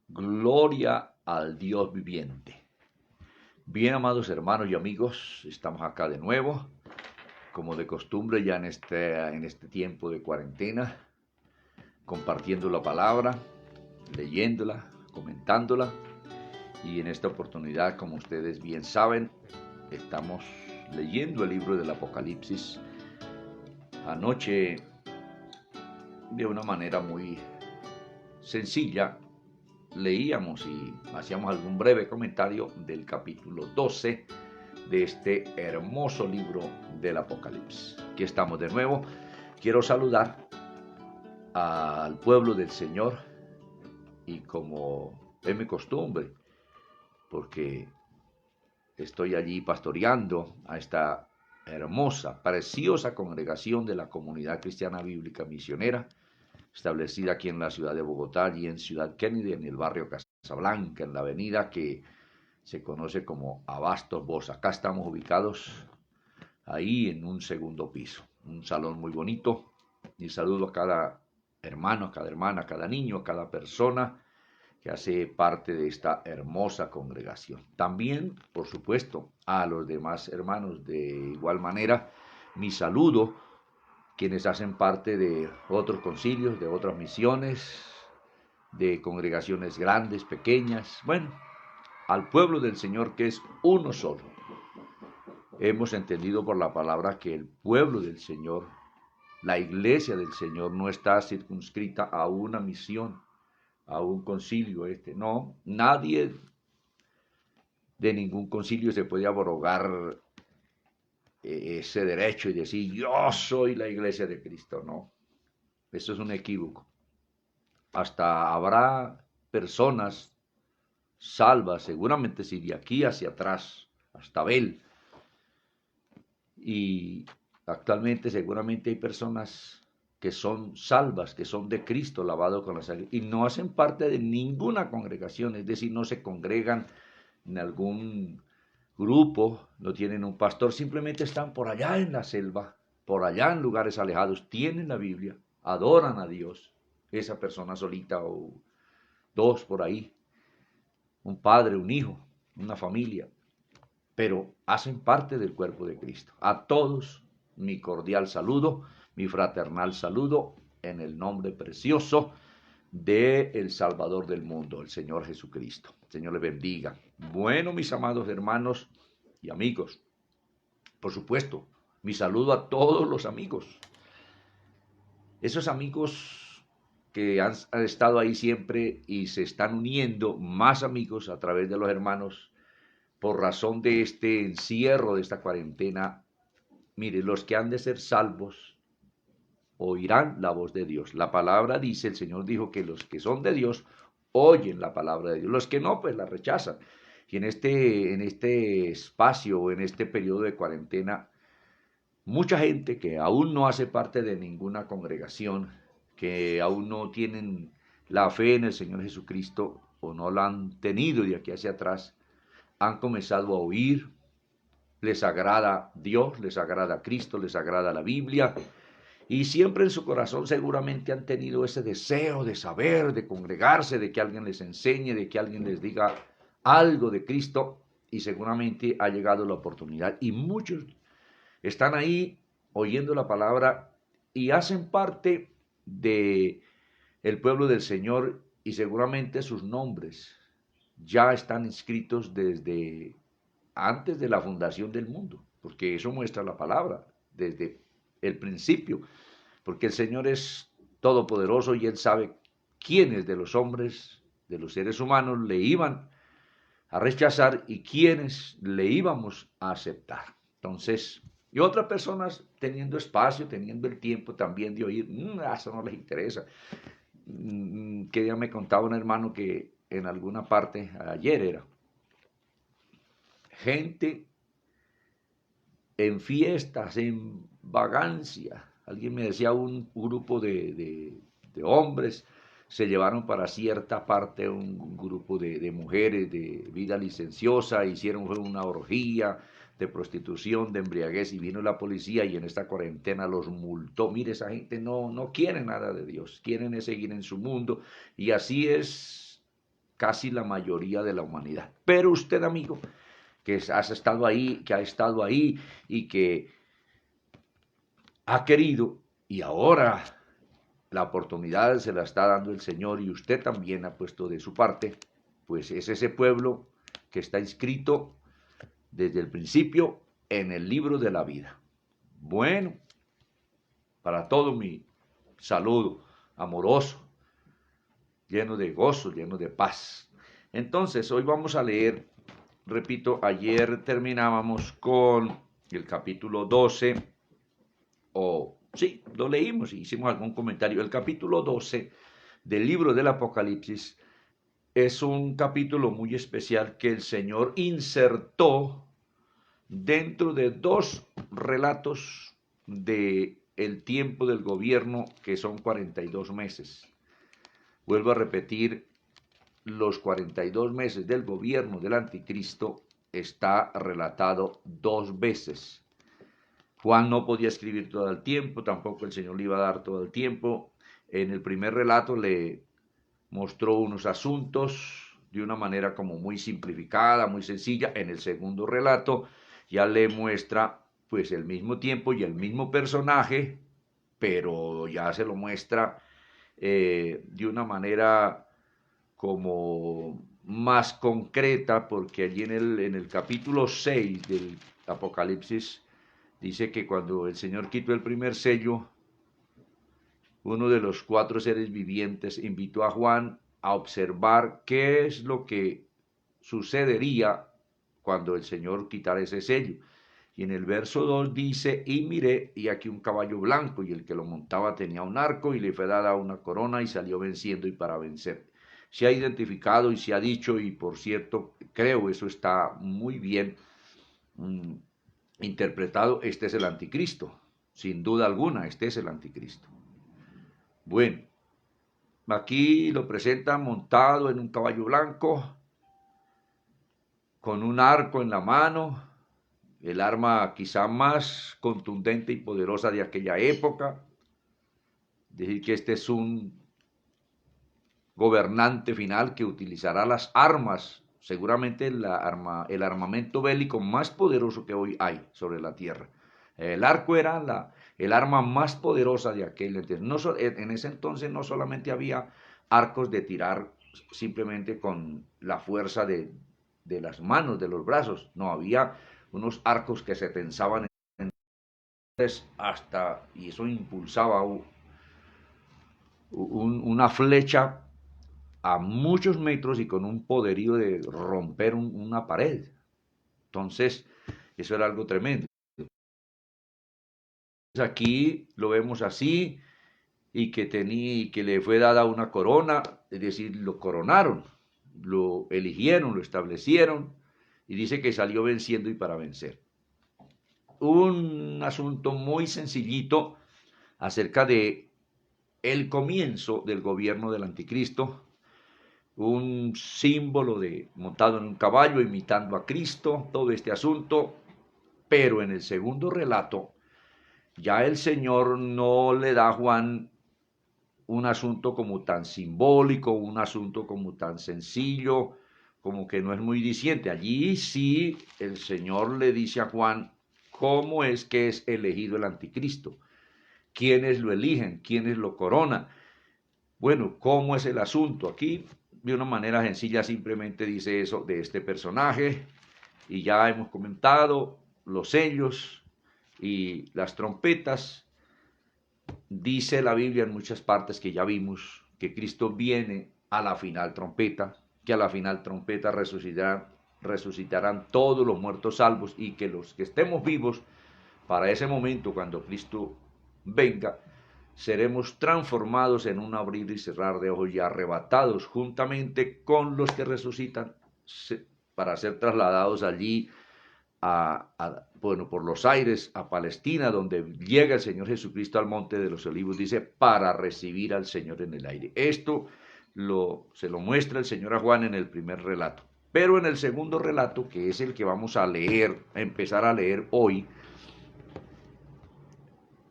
Gloria al Dios viviente. Bien, amados hermanos y amigos, estamos acá de nuevo, como de costumbre ya en este tiempo de cuarentena, compartiendo la palabra, leyéndola, comentándola. Y en esta oportunidad, como ustedes bien saben, estamos leyendo el libro del Apocalipsis. Anoche, de una manera muy sencilla, leíamos y hacíamos algún breve comentario del capítulo 12 de este hermoso libro del Apocalipsis. Aquí estamos de nuevo. Quiero saludar al pueblo del Señor y como es mi costumbre, porque estoy allí pastoreando a esta hermosa, preciosa congregación de la Comunidad Cristiana Bíblica Misionera, establecida aquí en la ciudad de Bogotá y en Ciudad Kennedy, en el barrio Casablanca, en la avenida que se conoce como Abastos Bosch. Acá estamos ubicados ahí en un segundo piso, un salón muy bonito. Y saludo a cada hermano, a cada hermana, a cada niño, a cada persona que hace parte de esta hermosa congregación. También, por supuesto, a los demás hermanos de igual manera, mi saludo, quienes hacen parte de otros concilios, de otras misiones, de congregaciones grandes, pequeñas, bueno, al pueblo del Señor que es uno solo. Hemos entendido por la palabra que el pueblo del Señor, la iglesia del Señor, no está circunscrita a una misión, a un concilio No, nadie de ningún concilio se puede abrogar ese derecho y decir yo soy la iglesia de Cristo. No, eso es un equívoco. Hasta habrá personas salvas, seguramente si de aquí hacia atrás, hasta Abel, y actualmente seguramente hay personas que son salvas, que son de Cristo, lavado con la sangre, y no hacen parte de ninguna congregación, es decir, no se congregan en algún grupo, no tienen un pastor, simplemente están por allá en la selva, por allá en lugares alejados, tienen la Biblia, adoran a Dios, esa persona solita o dos por ahí, un padre, un hijo, una familia, pero hacen parte del cuerpo de Cristo. A todos mi cordial saludo, mi fraternal saludo en el nombre precioso de el Salvador del mundo, el Señor Jesucristo. El Señor les bendiga. Bueno, mis amados hermanos y amigos, por supuesto, mi saludo a todos los amigos. Esos amigos que han estado ahí siempre y se están uniendo, más amigos a través de los hermanos, por razón de este encierro, de esta cuarentena. Mire, los que han de ser salvos oirán la voz de Dios. La palabra dice, el Señor dijo que los que son de Dios oyen la palabra de Dios. Los que no, pues la rechazan. Y en este espacio, en este periodo de cuarentena, mucha gente que aún no hace parte de ninguna congregación, que aún no tienen la fe en el Señor Jesucristo o no la han tenido de aquí hacia atrás, han comenzado a oír, les agrada Dios, les agrada Cristo, les agrada la Biblia, y siempre en su corazón seguramente han tenido ese deseo de saber, de congregarse, de que alguien les enseñe, de que alguien les diga algo de Cristo, y seguramente ha llegado la oportunidad. Y muchos están ahí oyendo la palabra y hacen parte de el pueblo del Señor, y seguramente sus nombres ya están inscritos desde antes de la fundación del mundo, porque eso muestra la palabra, desde el principio, porque el Señor es todopoderoso y Él sabe quiénes de los hombres, de los seres humanos, le iban a rechazar y quiénes le íbamos a aceptar. Entonces, y otras personas teniendo espacio, teniendo el tiempo también de oír, eso no les interesa. Que ya me contaba un hermano que en alguna parte, ayer era, gente en fiestas, en vagancia. Alguien me decía un grupo de hombres se llevaron para cierta parte un grupo de mujeres de vida licenciosa, hicieron una orgía de prostitución, de embriaguez, y vino la policía y en esta cuarentena los multó. Mire, esa gente no quiere nada de Dios, quieren seguir en su mundo, y así es casi la mayoría de la humanidad. Pero usted, amigo, que has estado ahí, que ha estado ahí y que ha querido, y ahora la oportunidad se la está dando el Señor y usted también ha puesto de su parte, pues es ese pueblo que está inscrito desde el principio en el libro de la vida. Bueno, para todo mi saludo amoroso, lleno de gozo, lleno de paz. Entonces, hoy vamos a leer, repito, ayer terminábamos con el capítulo 12, sí, lo leímos y hicimos algún comentario. El capítulo 12 del libro del Apocalipsis es un capítulo muy especial que el Señor insertó dentro de dos relatos de el tiempo del gobierno, que son 42 meses. Vuelvo a repetir, los 42 meses del gobierno del anticristo está relatado dos veces. Juan no podía escribir todo el tiempo, tampoco el Señor le iba a dar todo el tiempo. En el primer relato le mostró unos asuntos de una manera como muy simplificada, muy sencilla. En el segundo relato ya le muestra pues el mismo tiempo y el mismo personaje, pero ya se lo muestra de una manera como más concreta, porque allí en el capítulo 6 del Apocalipsis dice que cuando el Señor quitó el primer sello, uno de los cuatro seres vivientes invitó a Juan a observar qué es lo que sucedería cuando el Señor quitara ese sello. Y en el verso 2 dice, y miré, y aquí un caballo blanco, y el que lo montaba tenía un arco, y le fue dada una corona, y salió venciendo y para vencer. Se ha identificado y se ha dicho, y por cierto, creo eso está muy bien interpretado, este es el anticristo. Sin duda alguna, este es el anticristo. Bueno, aquí lo presentan montado en un caballo blanco, con un arco en la mano, el arma quizá más contundente y poderosa de aquella época. Decir que este es un gobernante final que utilizará las armas, seguramente el armamento bélico más poderoso que hoy hay sobre la tierra. El arco era el arma más poderosa de aquel entonces. En ese entonces no solamente había arcos de tirar simplemente con la fuerza de las manos, de los brazos, no, había unos arcos que se tensaban hasta, y eso impulsaba una flecha a muchos metros y con un poderío de romper una pared. Entonces, eso era algo tremendo. Aquí lo vemos así, y que le fue dada una corona, es decir, lo coronaron, lo eligieron, lo establecieron, y dice que salió venciendo y para vencer. Un asunto muy sencillito acerca de el comienzo del gobierno del anticristo, un símbolo de montado en un caballo imitando a Cristo, todo este asunto, pero en el segundo relato ya el Señor no le da a Juan un asunto como tan simbólico, un asunto como tan sencillo, como que no es muy diciente. Allí sí el Señor le dice a Juan cómo es que es elegido el anticristo, quiénes lo eligen, quiénes lo coronan. Bueno, ¿cómo es el asunto? Aquí, de una manera sencilla, simplemente dice eso de este personaje, y ya hemos comentado los sellos y las trompetas. Dice la Biblia en muchas partes que ya vimos que Cristo viene a la final trompeta, que a la final trompeta resucitarán todos los muertos salvos, y que los que estemos vivos para ese momento, cuando Cristo venga, seremos transformados en un abrir y cerrar de ojos y arrebatados juntamente con los que resucitan para ser trasladados allí por los aires a Palestina, donde llega el Señor Jesucristo al Monte de los Olivos, dice, para recibir al Señor en el aire. Esto se lo muestra el Señor a Juan en el primer relato. Pero en el segundo relato, que es el que vamos a leer, a empezar a leer hoy,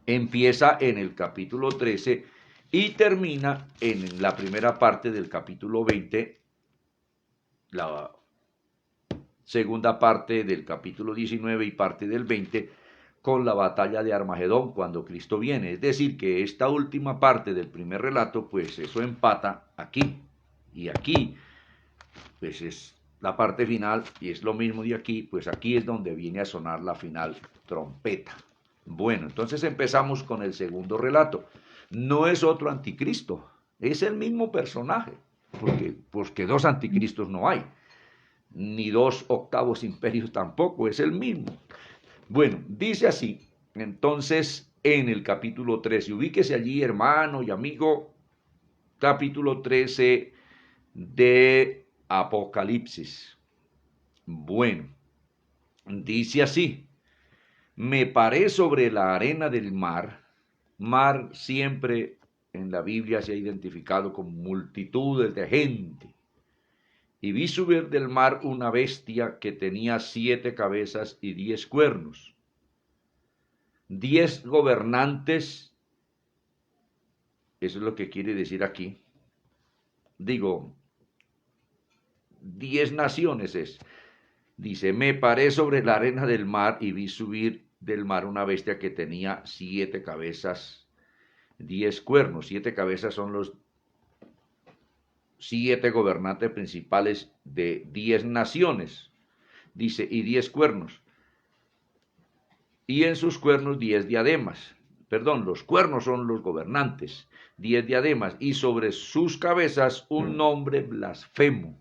empieza en el capítulo 13 y termina en la primera parte del capítulo 20, la segunda parte del capítulo 19 y parte del 20 con la batalla de Armagedón cuando Cristo viene. Es decir, que esta última parte del primer relato, pues eso empata aquí y aquí, pues es la parte final y es lo mismo de aquí, pues aquí es donde viene a sonar la final trompeta. Bueno, entonces empezamos con el segundo relato. No es otro anticristo, es el mismo personaje, porque dos anticristos no hay, ni dos octavos imperios tampoco, es el mismo. Bueno, dice así, entonces en el capítulo 13, ubíquese allí hermano y amigo, capítulo 13 de Apocalipsis. Bueno, dice así, me paré sobre la arena del mar. Mar siempre en la Biblia se ha identificado con multitudes de gente. Y vi subir del mar una bestia que tenía 7 cabezas y 10 cuernos. 10 gobernantes, eso es lo que quiere decir aquí. Digo, 10 naciones es. Dice, me paré sobre la arena del mar y vi subir del mar una bestia que tenía 7 cabezas, 10 cuernos. 7 cabezas son los 7 gobernantes principales de 10 naciones. Dice, y 10 cuernos. Y en sus cuernos 10 diademas. Perdón, los cuernos son los gobernantes. 10 diademas. Y sobre sus cabezas un nombre blasfemo.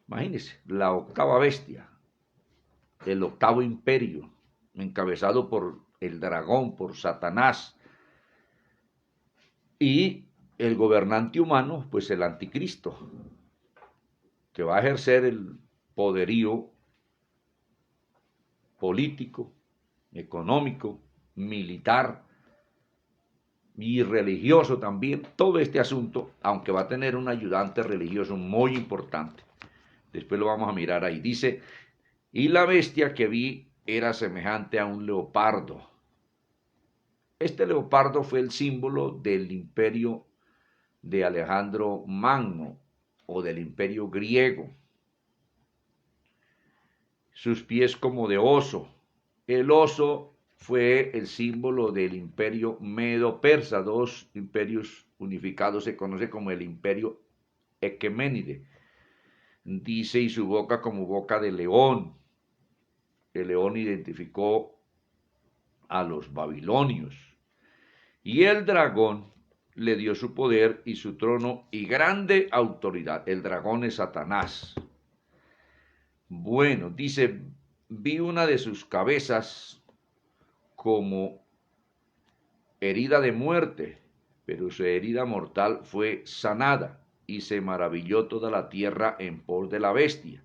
Imagínense, la octava bestia, el octavo imperio, encabezado por el dragón, por Satanás, y el gobernante humano, pues el anticristo, que va a ejercer el poderío político, económico, militar y religioso también, todo este asunto, aunque va a tener un ayudante religioso muy importante. Después lo vamos a mirar ahí. Dice, y la bestia que vi era semejante a un leopardo. Este leopardo fue el símbolo del imperio de Alejandro Magno o del imperio griego. Sus pies como de oso. El oso fue el símbolo del imperio medo-persa, 2 imperios unificados, se conoce como el imperio Equeménide. Dice, y su boca como boca de león. El león identificó a los babilonios. Y el dragón le dio su poder y su trono y grande autoridad. El dragón es Satanás. Bueno, dice, vi una de sus cabezas como herida de muerte, pero su herida mortal fue sanada y se maravilló toda la tierra en pos de la bestia.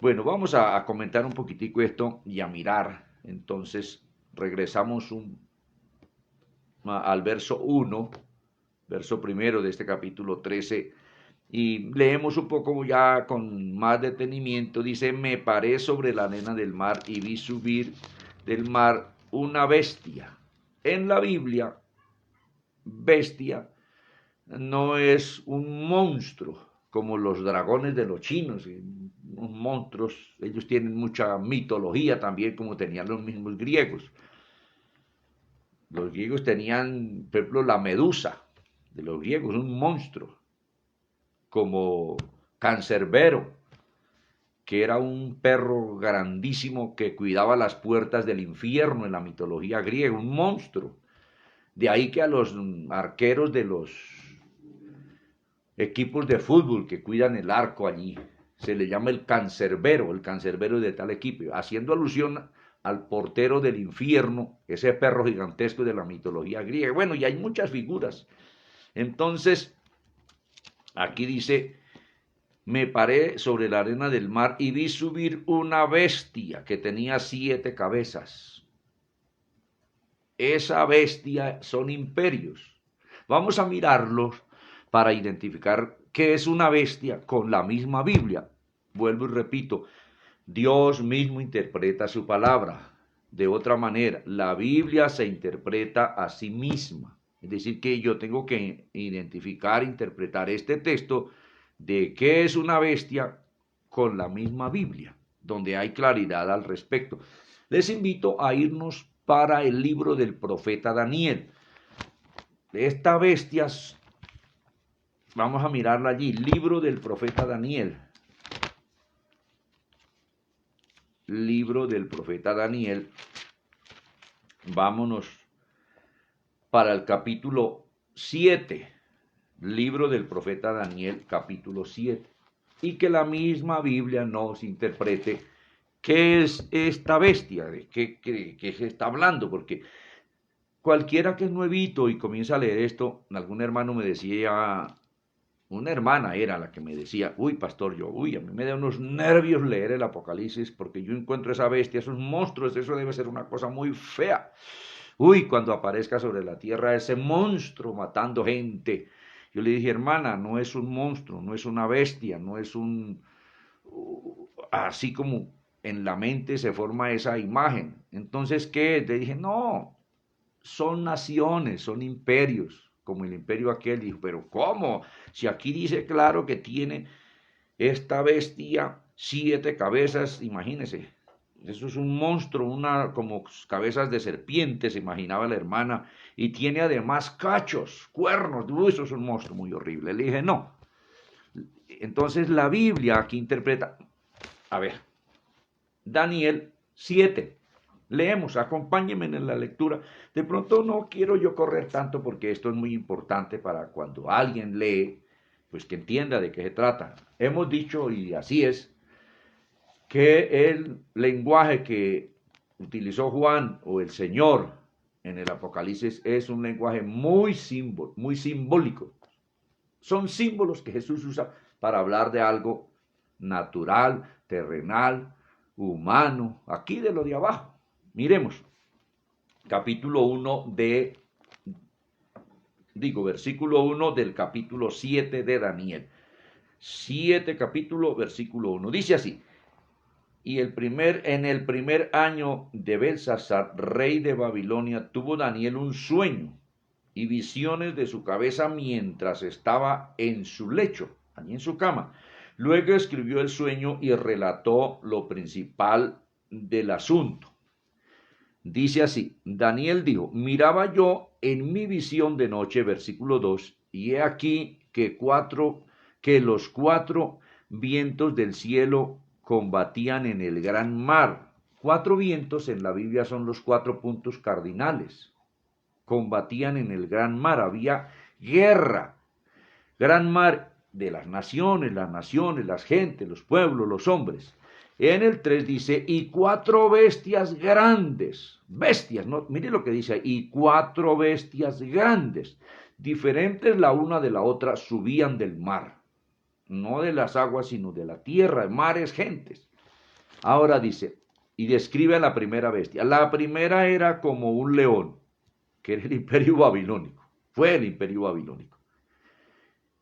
Bueno, vamos a comentar un poquitico esto y a mirar. Entonces, regresamos al verso 1, verso primero de este capítulo 13, y leemos un poco ya con más detenimiento. Dice, me paré sobre la arena del mar y vi subir del mar una bestia. En la Biblia, bestia no es un monstruo como los dragones de los chinos, unos monstruos. Ellos tienen mucha mitología también, como tenían los mismos griegos. Los griegos tenían, por ejemplo, la medusa de los griegos, un monstruo, como Cancerbero, que era un perro grandísimo que cuidaba las puertas del infierno en la mitología griega, un monstruo. De ahí que a los arqueros de los equipos de fútbol que cuidan el arco allí se le llama el cancerbero de tal equipo, haciendo alusión al portero del infierno, ese perro gigantesco de la mitología griega. Bueno, y hay muchas figuras. Entonces, aquí dice, me paré sobre la arena del mar y vi subir una bestia que tenía 7 cabezas. Esa bestia son imperios. Vamos a mirarlos para identificar qué es una bestia con la misma Biblia. Vuelvo y repito, Dios mismo interpreta su palabra. De otra manera, la Biblia se interpreta a sí misma. Es decir, que yo tengo que identificar, interpretar este texto de qué es una bestia con la misma Biblia, donde hay claridad al respecto. Les invito a irnos para el libro del profeta Daniel. Esta bestia, vamos a mirarla allí, libro del profeta Daniel. Libro del profeta Daniel. Vámonos para el capítulo 7. Libro del profeta Daniel, capítulo 7. Y que la misma Biblia nos interprete qué es esta bestia, de qué se está hablando, porque cualquiera que es nuevito y comienza a leer esto, algún hermano me decía, una hermana era la que me decía, uy, pastor, a mí me da unos nervios leer el Apocalipsis porque yo encuentro esa bestia, esos monstruos, eso debe ser una cosa muy fea. Uy, cuando aparezca sobre la tierra ese monstruo matando gente. Yo le dije, hermana, no es un monstruo, no es una bestia, no es un... así como en la mente se forma esa imagen. Entonces, ¿qué? Le dije, no, son naciones, son imperios, como el imperio aquel. Dijo, pero ¿cómo? Si aquí dice claro que tiene esta bestia 7 cabezas, imagínese. Eso es un monstruo, una como cabezas de serpiente, se imaginaba la hermana, y tiene además cachos, cuernos. Uy, eso es un monstruo muy horrible. Le dije, no. Entonces la Biblia aquí interpreta, a ver, Daniel 7. Leemos, acompáñenme en la lectura. De pronto no quiero yo correr tanto porque esto es muy importante para cuando alguien lee, pues que entienda de qué se trata. Hemos dicho, y así es, que el lenguaje que utilizó Juan o el Señor en el Apocalipsis es un lenguaje muy simbólico. Son símbolos que Jesús usa para hablar de algo natural, terrenal, humano, aquí de lo de abajo. Miremos, capítulo 1 versículo 1 del capítulo 7 de Daniel. 7 capítulo, versículo 1. Dice así, y en el primer año de Belsasar, rey de Babilonia, tuvo Daniel un sueño y visiones de su cabeza mientras estaba en su lecho, allí en su cama. Luego escribió el sueño y relató lo principal del asunto. Dice así, Daniel dijo, miraba yo en mi visión de noche, versículo 2, y he aquí que los cuatro vientos del cielo combatían en el gran mar. 4 vientos en la Biblia son los 4 puntos cardinales. Combatían en el gran mar, había guerra. Gran mar de las naciones, las gentes, los pueblos, los hombres. En el 3 dice, y 4 bestias grandes, bestias, ¿no? Mire lo que dice, y 4 bestias grandes, diferentes la una de la otra, subían del mar, no de las aguas, sino de la tierra, mares, gentes. Ahora dice, y describe a la primera bestia. La primera era como un león, que era el imperio babilónico, fue el imperio babilónico,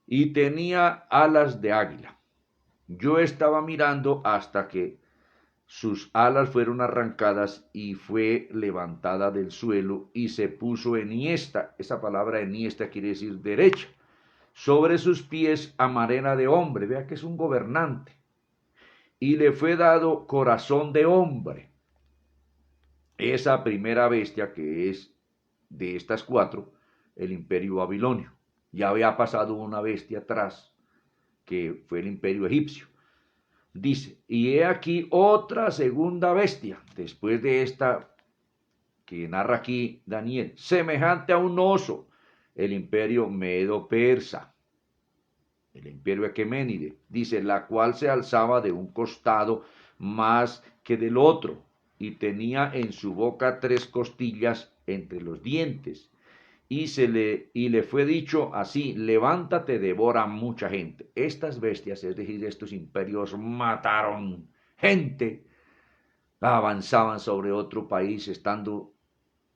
y tenía alas de águila. Yo estaba mirando hasta que sus alas fueron arrancadas y fue levantada del suelo y se puso enhiesta. Esa palabra enhiesta quiere decir derecha. Sobre sus pies amarena de hombre. Vea que es un gobernante. Y le fue dado corazón de hombre. Esa primera bestia que es de estas 4, el imperio babilonio. Ya había pasado una bestia atrás, que fue el imperio egipcio. Dice, y he aquí otra segunda bestia, después de esta que narra aquí Daniel, semejante a un oso, el imperio medo-persa, el imperio aqueménide, dice, la cual se alzaba de un costado más que del otro, y tenía en su boca 3 costillas entre los dientes, y le fue dicho así, levántate, devora mucha gente. Estas bestias, es decir, estos imperios mataron gente, avanzaban sobre otro país estando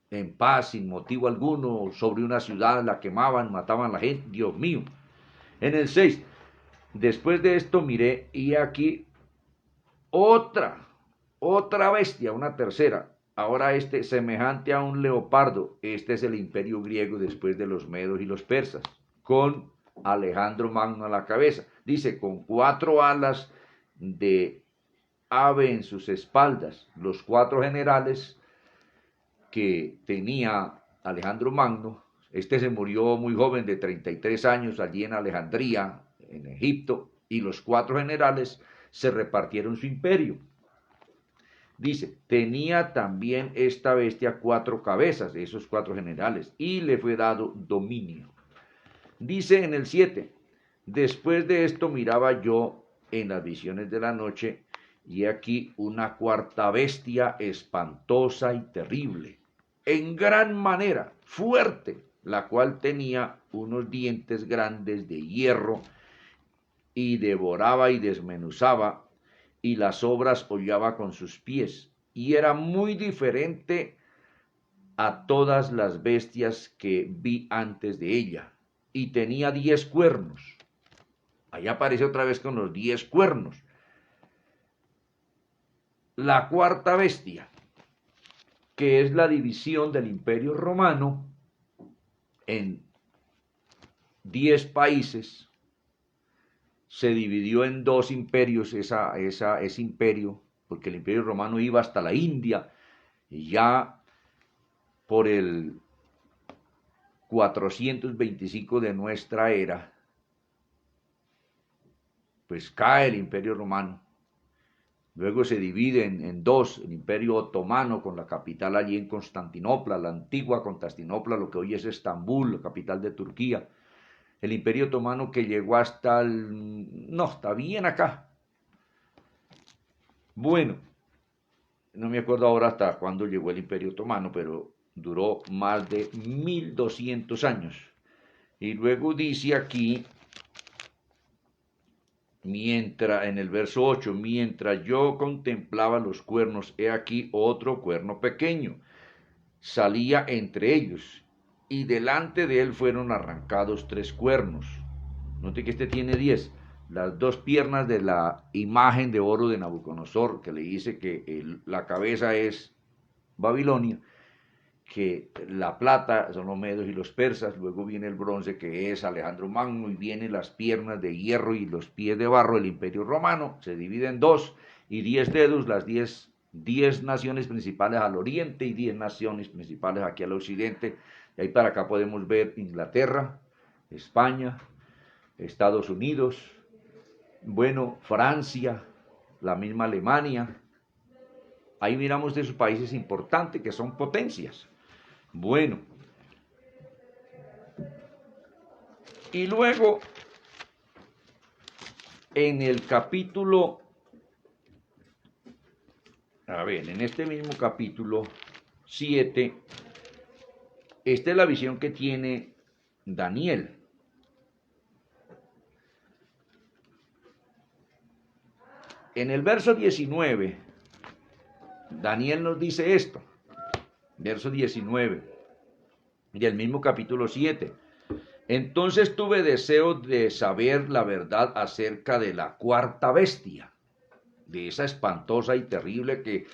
en paz, sin motivo alguno, sobre una ciudad, la quemaban, mataban a la gente, Dios mío. En el 6, después de esto miré, y aquí otra bestia, una tercera, ahora semejante a un leopardo. Este es el imperio griego después de los medos y los persas, con Alejandro Magno a la cabeza. Dice, con 4 alas de ave en sus espaldas. Los 4 generales que tenía Alejandro Magno, este se murió muy joven, de 33 años, allí en Alejandría, en Egipto, y los 4 generales se repartieron su imperio. Dice, tenía también esta bestia 4 cabezas, de esos 4 generales, y le fue dado dominio. Dice en el 7, después de esto miraba yo en las visiones de la noche, y aquí una 4ª bestia espantosa y terrible, en gran manera, fuerte, la cual tenía unos dientes grandes de hierro, y devoraba y desmenuzaba, y las obras hollaba con sus pies, y era muy diferente a todas las bestias que vi antes de ella, y tenía 10 cuernos. Ahí aparece otra vez con los 10 cuernos. La 4ª bestia, que es la división del Imperio Romano en 10 países, se dividió en 2 imperios ese imperio, porque el Imperio Romano iba hasta la India, y ya por el 425 de nuestra era, pues cae el Imperio Romano. Luego se divide en 2, el Imperio Otomano, con la capital allí en Constantinopla, la antigua Constantinopla, lo que hoy es Estambul, la capital de Turquía. El Imperio Otomano que llegó hasta está bien acá. Bueno, no me acuerdo ahora hasta cuándo llegó el Imperio Otomano, pero duró más de 1200 años. Y luego dice aquí, mientras, en el verso 8, mientras yo contemplaba los cuernos, he aquí otro cuerno pequeño, salía entre ellos, y delante de él fueron arrancados 3 cuernos. Note que este tiene 10. Las 2 piernas de la imagen de oro de Nabucodonosor, que le dice que la cabeza es Babilonia, que la plata son los medos y los persas, luego viene el bronce, que es Alejandro Magno, y vienen las piernas de hierro y los pies de barro, el Imperio Romano. Se divide en 2, y 10 dedos, las 10 naciones principales al oriente y 10 naciones principales aquí al occidente. De ahí para acá podemos ver Inglaterra, España, Estados Unidos, bueno, Francia, la misma Alemania. Ahí miramos de esos países importantes que son potencias. Bueno, y luego en el capítulo, en este mismo capítulo 7, esta es la visión que tiene Daniel. En el verso 19, Daniel nos dice esto, verso 19, del mismo capítulo 7. Entonces tuve deseo de saber la verdad acerca de la 4ª bestia, de esa espantosa y terrible que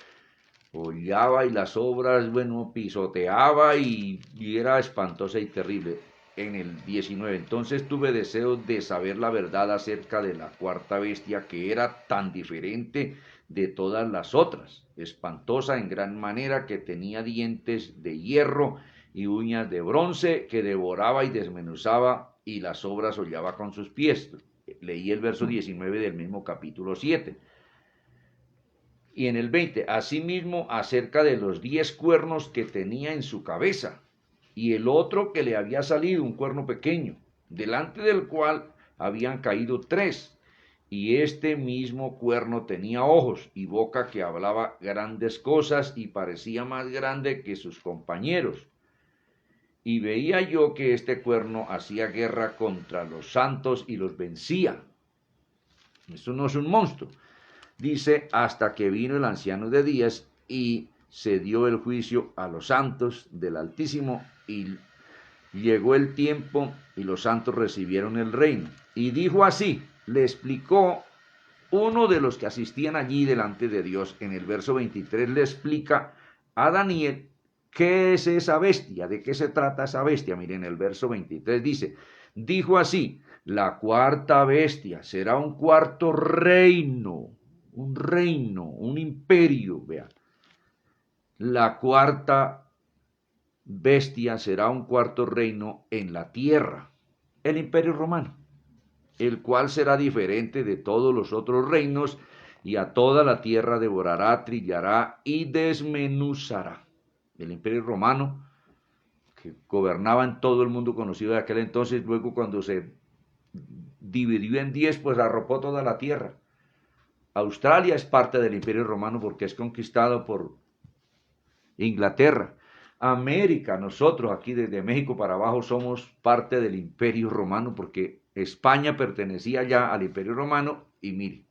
hollaba y las obras, pisoteaba y era espantosa y terrible. En el 19, entonces tuve deseo de saber la verdad acerca de la 4ª bestia, que era tan diferente de todas las otras, espantosa en gran manera, que tenía dientes de hierro y uñas de bronce, que devoraba y desmenuzaba, y las obras hollaba con sus pies. Leí el verso 19 del mismo capítulo 7. Y en el 20, asimismo acerca de los 10 cuernos que tenía en su cabeza, y el otro que le había salido, un cuerno pequeño, delante del cual habían caído 3, y este mismo cuerno tenía ojos y boca que hablaba grandes cosas, y parecía más grande que sus compañeros. Y veía yo que este cuerno hacía guerra contra los santos y los vencía. Esto no es un monstruo. Dice, hasta que vino el anciano de días y se dio el juicio a los santos del Altísimo, y llegó el tiempo y los santos recibieron el reino. Y dijo así, le explicó uno de los que asistían allí delante de Dios, en el verso 23, le explica a Daniel qué es esa bestia, de qué se trata esa bestia. Miren, el verso 23 dice, dijo así, La cuarta bestia será un cuarto reino, un imperio, vea. La cuarta bestia será un cuarto reino en la tierra, el imperio romano, el cual será diferente de todos los otros reinos y a toda la tierra devorará, trillará y desmenuzará. El imperio romano, que gobernaba en todo el mundo conocido de aquel entonces, luego cuando se dividió en 10, pues arropó toda la tierra. Australia es parte del imperio romano porque es conquistado por Inglaterra. América, nosotros aquí desde México para abajo somos parte del imperio romano porque España pertenecía ya al imperio romano y mire,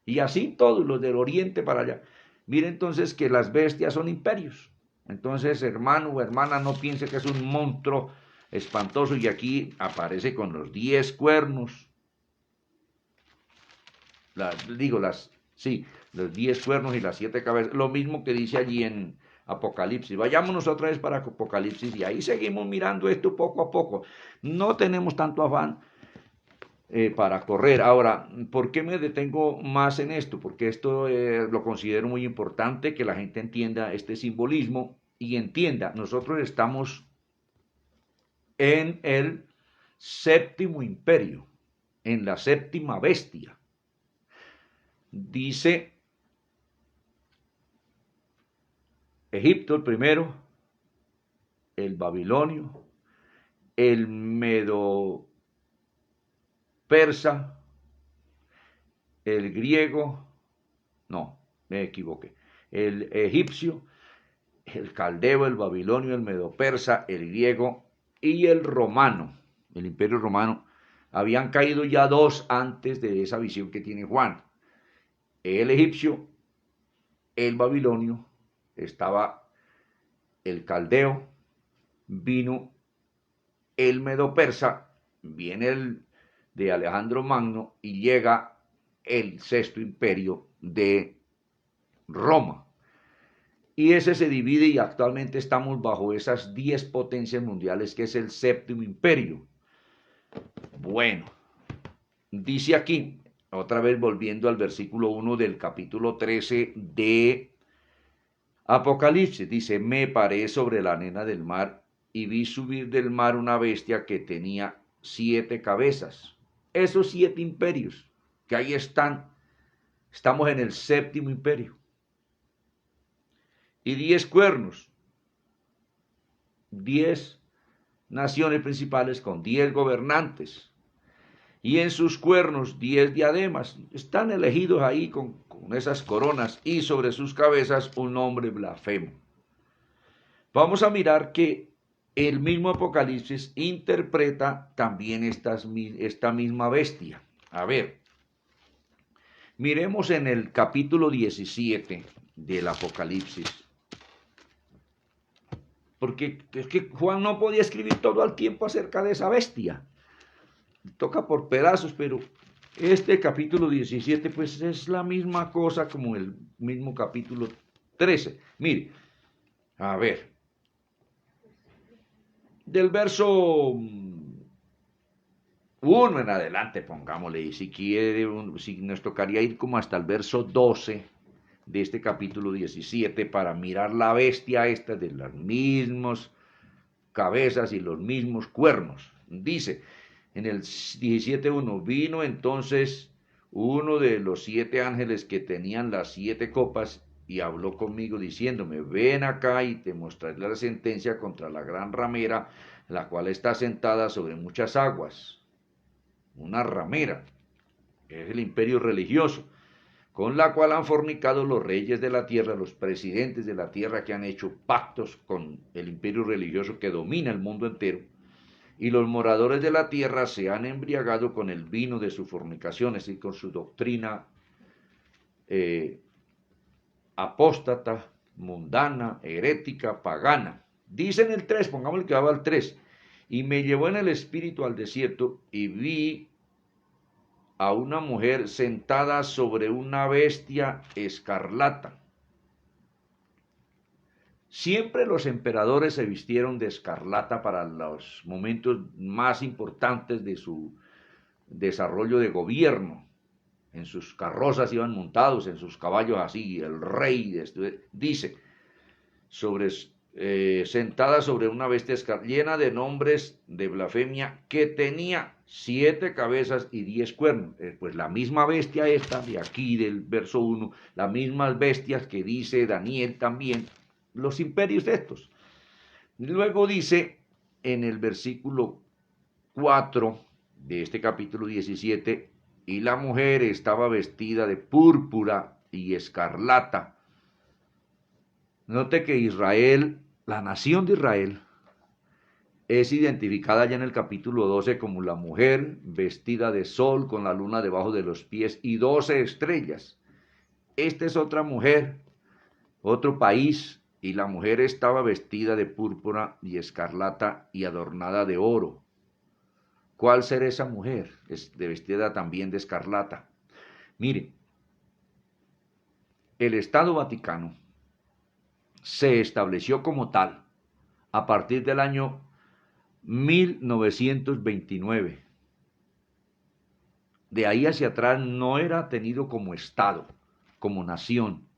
y así todos los del oriente para allá. Mire entonces que las bestias son imperios. Entonces, hermano o hermana, no piense que es un monstruo espantoso y aquí aparece con los 10 cuernos. Los 10 cuernos y las 7 cabezas. Lo mismo que dice allí en Apocalipsis. Vayámonos otra vez para Apocalipsis y ahí seguimos mirando esto poco a poco. No tenemos tanto afán para correr. Ahora, ¿por qué me detengo más en esto? Porque esto lo considero muy importante, que la gente entienda este simbolismo y entienda, nosotros estamos en el séptimo imperio, en la séptima bestia. Dice Egipto el primero, el babilonio, el medo persa, el griego, no, me equivoqué, el egipcio, el caldeo, el babilonio, el medo persa, el griego y el romano, el imperio romano. Habían caído ya 2 antes de esa visión que tiene Juan. El egipcio, el babilonio, estaba el caldeo, vino el medo persa, viene el de Alejandro Magno y llega el sexto imperio de Roma. Y ese se divide y actualmente estamos bajo esas 10 potencias mundiales que es el séptimo imperio. Bueno, dice aquí, otra vez volviendo al versículo 1 del capítulo 13 de Apocalipsis, dice, me paré sobre la arena del mar y vi subir del mar una bestia que tenía 7 cabezas. Esos 7 imperios que ahí están, estamos en el séptimo imperio. Y 10 cuernos, 10 naciones principales con 10 gobernantes. Y en sus cuernos 10 diademas. Están elegidos ahí con esas coronas y sobre sus cabezas un nombre blasfemo. Vamos a mirar que el mismo Apocalipsis interpreta también esta misma bestia. A ver, miremos en el capítulo 17 del Apocalipsis. Porque es que Juan no podía escribir todo al tiempo acerca de esa bestia. Toca por pedazos, pero este capítulo 17 pues es la misma cosa como el mismo capítulo 13. Mire, a ver, del verso 1 en adelante, pongámosle, y si quiere, si nos tocaría ir como hasta el verso 12 de este capítulo 17 para mirar la bestia esta de las mismas cabezas y los mismos cuernos. Dice en el 17:1, vino entonces uno de los 7 ángeles que tenían las 7 copas y habló conmigo diciéndome, ven acá y te mostraré la sentencia contra la gran ramera, la cual está sentada sobre muchas aguas. Una ramera, es el imperio religioso, con la cual han fornicado los reyes de la tierra, los presidentes de la tierra que han hecho pactos con el imperio religioso que domina el mundo entero, y los moradores de la tierra se han embriagado con el vino de sus fornicaciones y con su doctrina apóstata, mundana, herética, pagana. Dice en el 3, pongamos el que va al 3, y me llevó en el espíritu al desierto y vi a una mujer sentada sobre una bestia escarlata. Siempre los emperadores se vistieron de escarlata para los momentos más importantes de su desarrollo de gobierno. En sus carrozas iban montados, en sus caballos así, el rey, dice, sentada sobre una bestia llena de nombres de blasfemia, que tenía 7 cabezas y 10 cuernos. Pues la misma bestia esta, de aquí del verso 1, las mismas bestias que dice Daniel también, los imperios estos. Luego dice en el versículo 4 de este capítulo 17, y la mujer estaba vestida de púrpura y escarlata. Note que Israel, la nación de Israel, es identificada ya en el capítulo 12 como la mujer vestida de sol con la luna debajo de los pies y 12 estrellas. Esta es otra mujer, otro país, y la mujer estaba vestida de púrpura y escarlata y adornada de oro. ¿Cuál será esa mujer? Es vestida también de escarlata. Mire, el Estado Vaticano se estableció como tal a partir del año 1929. De ahí hacia atrás no era tenido como Estado, como nación.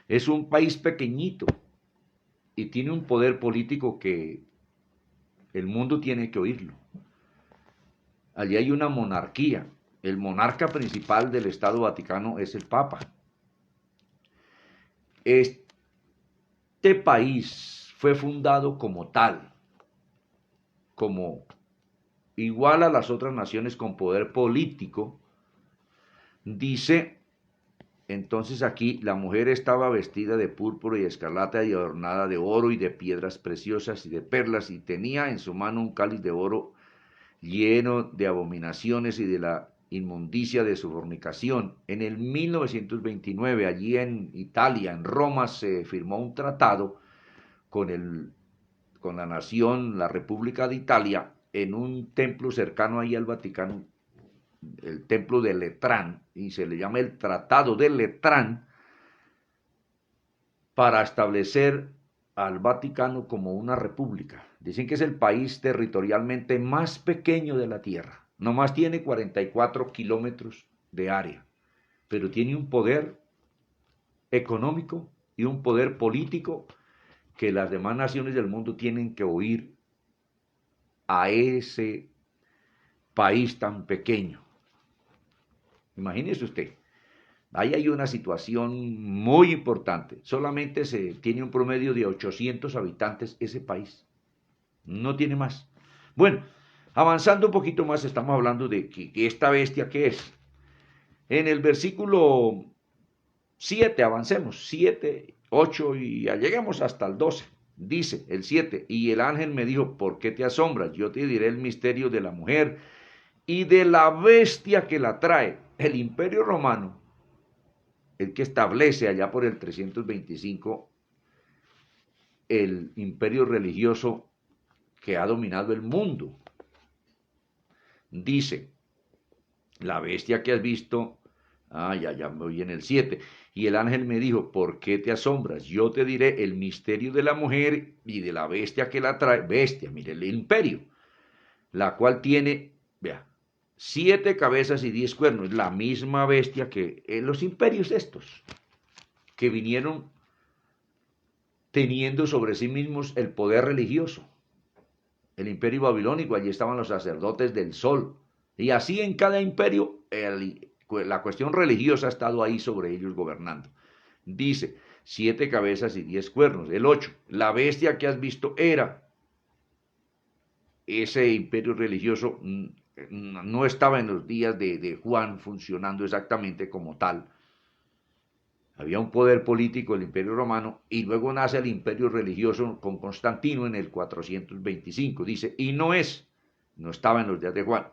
Es un país pequeñito y tiene un poder político que el mundo tiene que oírlo. Allí hay una monarquía. El monarca principal del Estado Vaticano es el Papa. Este país fue fundado como tal, como igual a las otras naciones con poder político. Dice, entonces aquí, la mujer estaba vestida de púrpura y escarlata y adornada de oro y de piedras preciosas y de perlas, y tenía en su mano un cáliz de oro lleno de abominaciones y de la inmundicia de su fornicación. En el 1929, allí en Italia, en Roma, se firmó un tratado con la nación, la República de Italia, en un templo cercano ahí al Vaticano, el templo de Letrán, y se le llama el Tratado de Letrán, para establecer al Vaticano como una república. Dicen que es el país territorialmente más pequeño de la Tierra. Nomás tiene 44 kilómetros de área, pero tiene un poder económico y un poder político que las demás naciones del mundo tienen que oír a ese país tan pequeño. Imagínese usted, ahí hay una situación muy importante. Solamente se tiene un promedio de 800 habitantes ese país. No tiene más. Bueno, avanzando un poquito más, estamos hablando de que esta bestia, ¿qué es? En el versículo 7, avancemos, 7, 8 y ya lleguemos hasta el 12. Dice el 7, y el ángel me dijo, ¿por qué te asombras? Yo te diré el misterio de la mujer y de la bestia que la trae. El Imperio Romano, el que establece allá por el 325 el imperio religioso que ha dominado el mundo. Dice, la bestia que has visto, ya voy en el 7, y el ángel me dijo, ¿por qué te asombras? Yo te diré el misterio de la mujer y de la bestia que la trae. Bestia, mire, el imperio, la cual tiene, vea, 7 cabezas y 10 cuernos, la misma bestia que en los imperios estos, que vinieron teniendo sobre sí mismos el poder religioso. El imperio babilónico, allí estaban los sacerdotes del sol. Y así en cada imperio, la cuestión religiosa ha estado ahí sobre ellos gobernando. Dice, 7 cabezas y 10 cuernos. El 8, la bestia que has visto era. Ese imperio religioso no estaba en los días de Juan funcionando exactamente como tal. Había un poder político, el Imperio Romano, y luego nace el imperio religioso con Constantino en el 425. Dice, y no estaba en los días de Juan,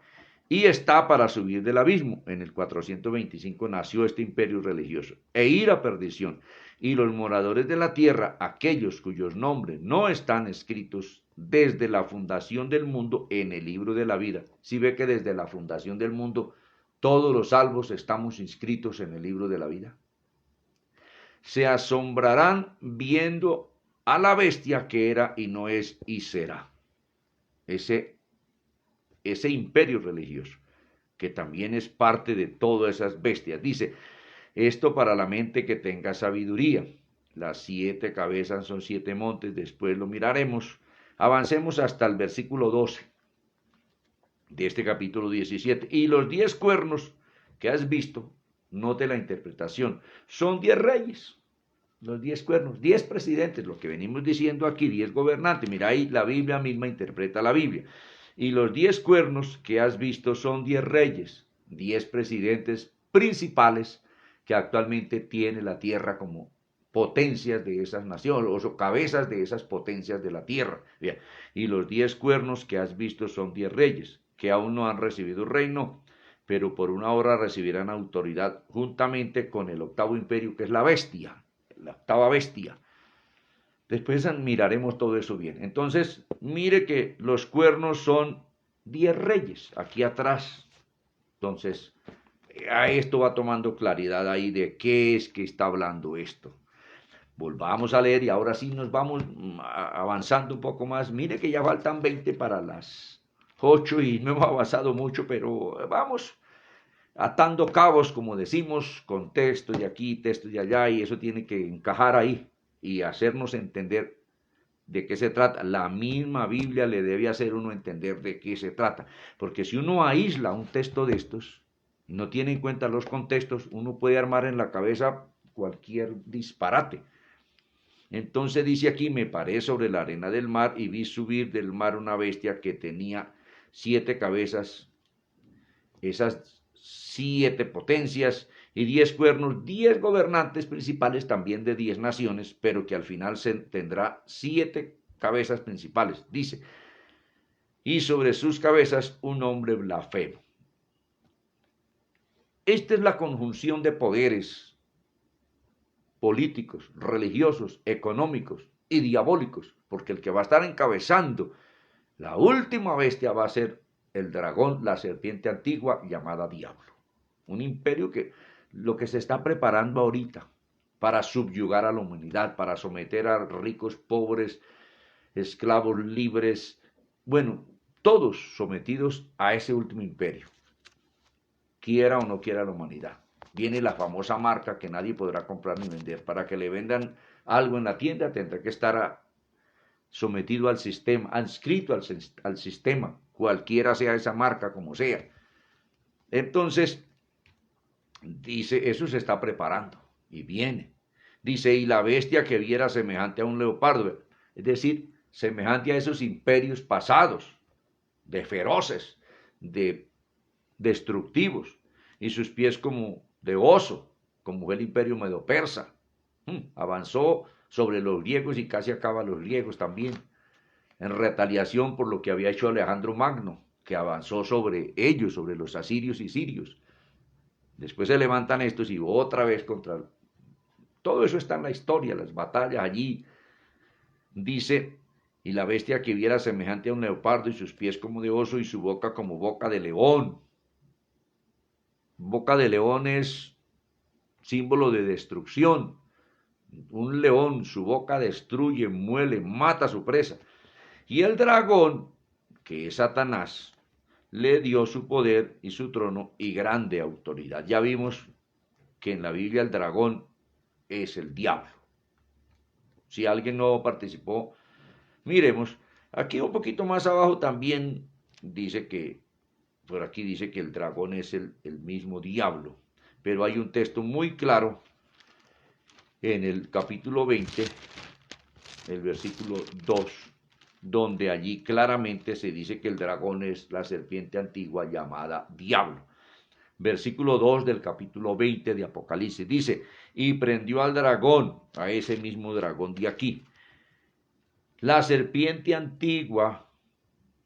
y está para subir del abismo. En el 425 nació este imperio religioso, e ir a perdición. Y los moradores de la tierra, aquellos cuyos nombres no están escritos desde la fundación del mundo en el libro de la vida. Si ve que desde la fundación del mundo todos los salvos estamos inscritos en el libro de la vida. Se asombrarán viendo a la bestia que era y no es y será. Ese imperio religioso. que también es parte de todas esas bestias. Dice, esto para la mente que tenga sabiduría. Las 7 cabezas son 7 montes, después lo miraremos. Avancemos hasta el versículo 12 de este capítulo 17. Y los 10 cuernos que has visto, note la interpretación, son 10 reyes. Los 10 cuernos, 10 presidentes, lo que venimos diciendo aquí, 10 gobernantes. Mira, ahí la Biblia misma interpreta la Biblia. Y los 10 cuernos que has visto son 10 reyes, 10 presidentes principales que actualmente tiene la tierra como potencias de esas naciones, o cabezas de esas potencias de la tierra. Bien. Y los 10 cuernos que has visto son 10 reyes, que aún no han recibido reino, pero por una hora recibirán autoridad juntamente con el octavo imperio, que es la bestia, la octava bestia. Después miraremos todo eso bien. Entonces, mire que los cuernos son 10 reyes, aquí atrás. Entonces, a esto va tomando claridad ahí de qué es que está hablando esto. Volvamos a leer y ahora sí nos vamos avanzando un poco más. Mire que ya faltan 20 para las 8 y no hemos avanzado mucho, pero vamos atando cabos, como decimos, con texto de aquí, texto de allá, y eso tiene que encajar ahí y hacernos entender de qué se trata. La misma Biblia le debe hacer uno entender de qué se trata, porque si uno aísla un texto de estos y no tiene en cuenta los contextos, uno puede armar en la cabeza cualquier disparate. Entonces dice aquí, me paré sobre la arena del mar y vi subir del mar una bestia que tenía 7 cabezas, esas 7 potencias y 10 cuernos, 10 gobernantes principales también de 10 naciones, pero que al final tendrá 7 cabezas principales. Dice, y sobre sus cabezas un hombre blasfemo. Esta es la conjunción de poderes políticos, religiosos, económicos y diabólicos, porque el que va a estar encabezando la última bestia va a ser el dragón, la serpiente antigua llamada Diablo. Un imperio que lo que se está preparando ahorita para subyugar a la humanidad, para someter a ricos, pobres, esclavos libres, bueno, todos sometidos a ese último imperio, quiera o no quiera la humanidad. Viene la famosa marca que nadie podrá comprar ni vender. Para que le vendan algo en la tienda tendrá que estar sometido al sistema, adscrito al sistema, cualquiera sea esa marca, como sea. Entonces, dice, eso se está preparando y viene. Dice, y la bestia que viera semejante a un leopardo, es decir, semejante a esos imperios pasados, de feroces, de destructivos, y sus pies como de oso, como el imperio medo-persa. Avanzó sobre los griegos y casi acaba a los griegos también, en retaliación por lo que había hecho Alejandro Magno, que avanzó sobre ellos, sobre los asirios y sirios. Después se levantan estos y otra vez contra... Todo eso está en la historia, las batallas allí. Dice, y la bestia que viera semejante a un leopardo y sus pies como de oso y su boca como boca de león. Boca de león es símbolo de destrucción. Un león, su boca destruye, muele, mata a su presa. Y el dragón, que es Satanás, le dio su poder y su trono y grande autoridad. Ya vimos que en la Biblia el dragón es el diablo. Si alguien no participó, miremos. Aquí un poquito más abajo también dice que, por aquí dice que el dragón es el mismo diablo. Pero hay un texto muy claro en el capítulo 20, el versículo 2, donde allí claramente se dice que el dragón es la serpiente antigua llamada diablo. Versículo 2 del capítulo 20 de Apocalipsis dice, y prendió al dragón, a ese mismo dragón de aquí, la serpiente antigua,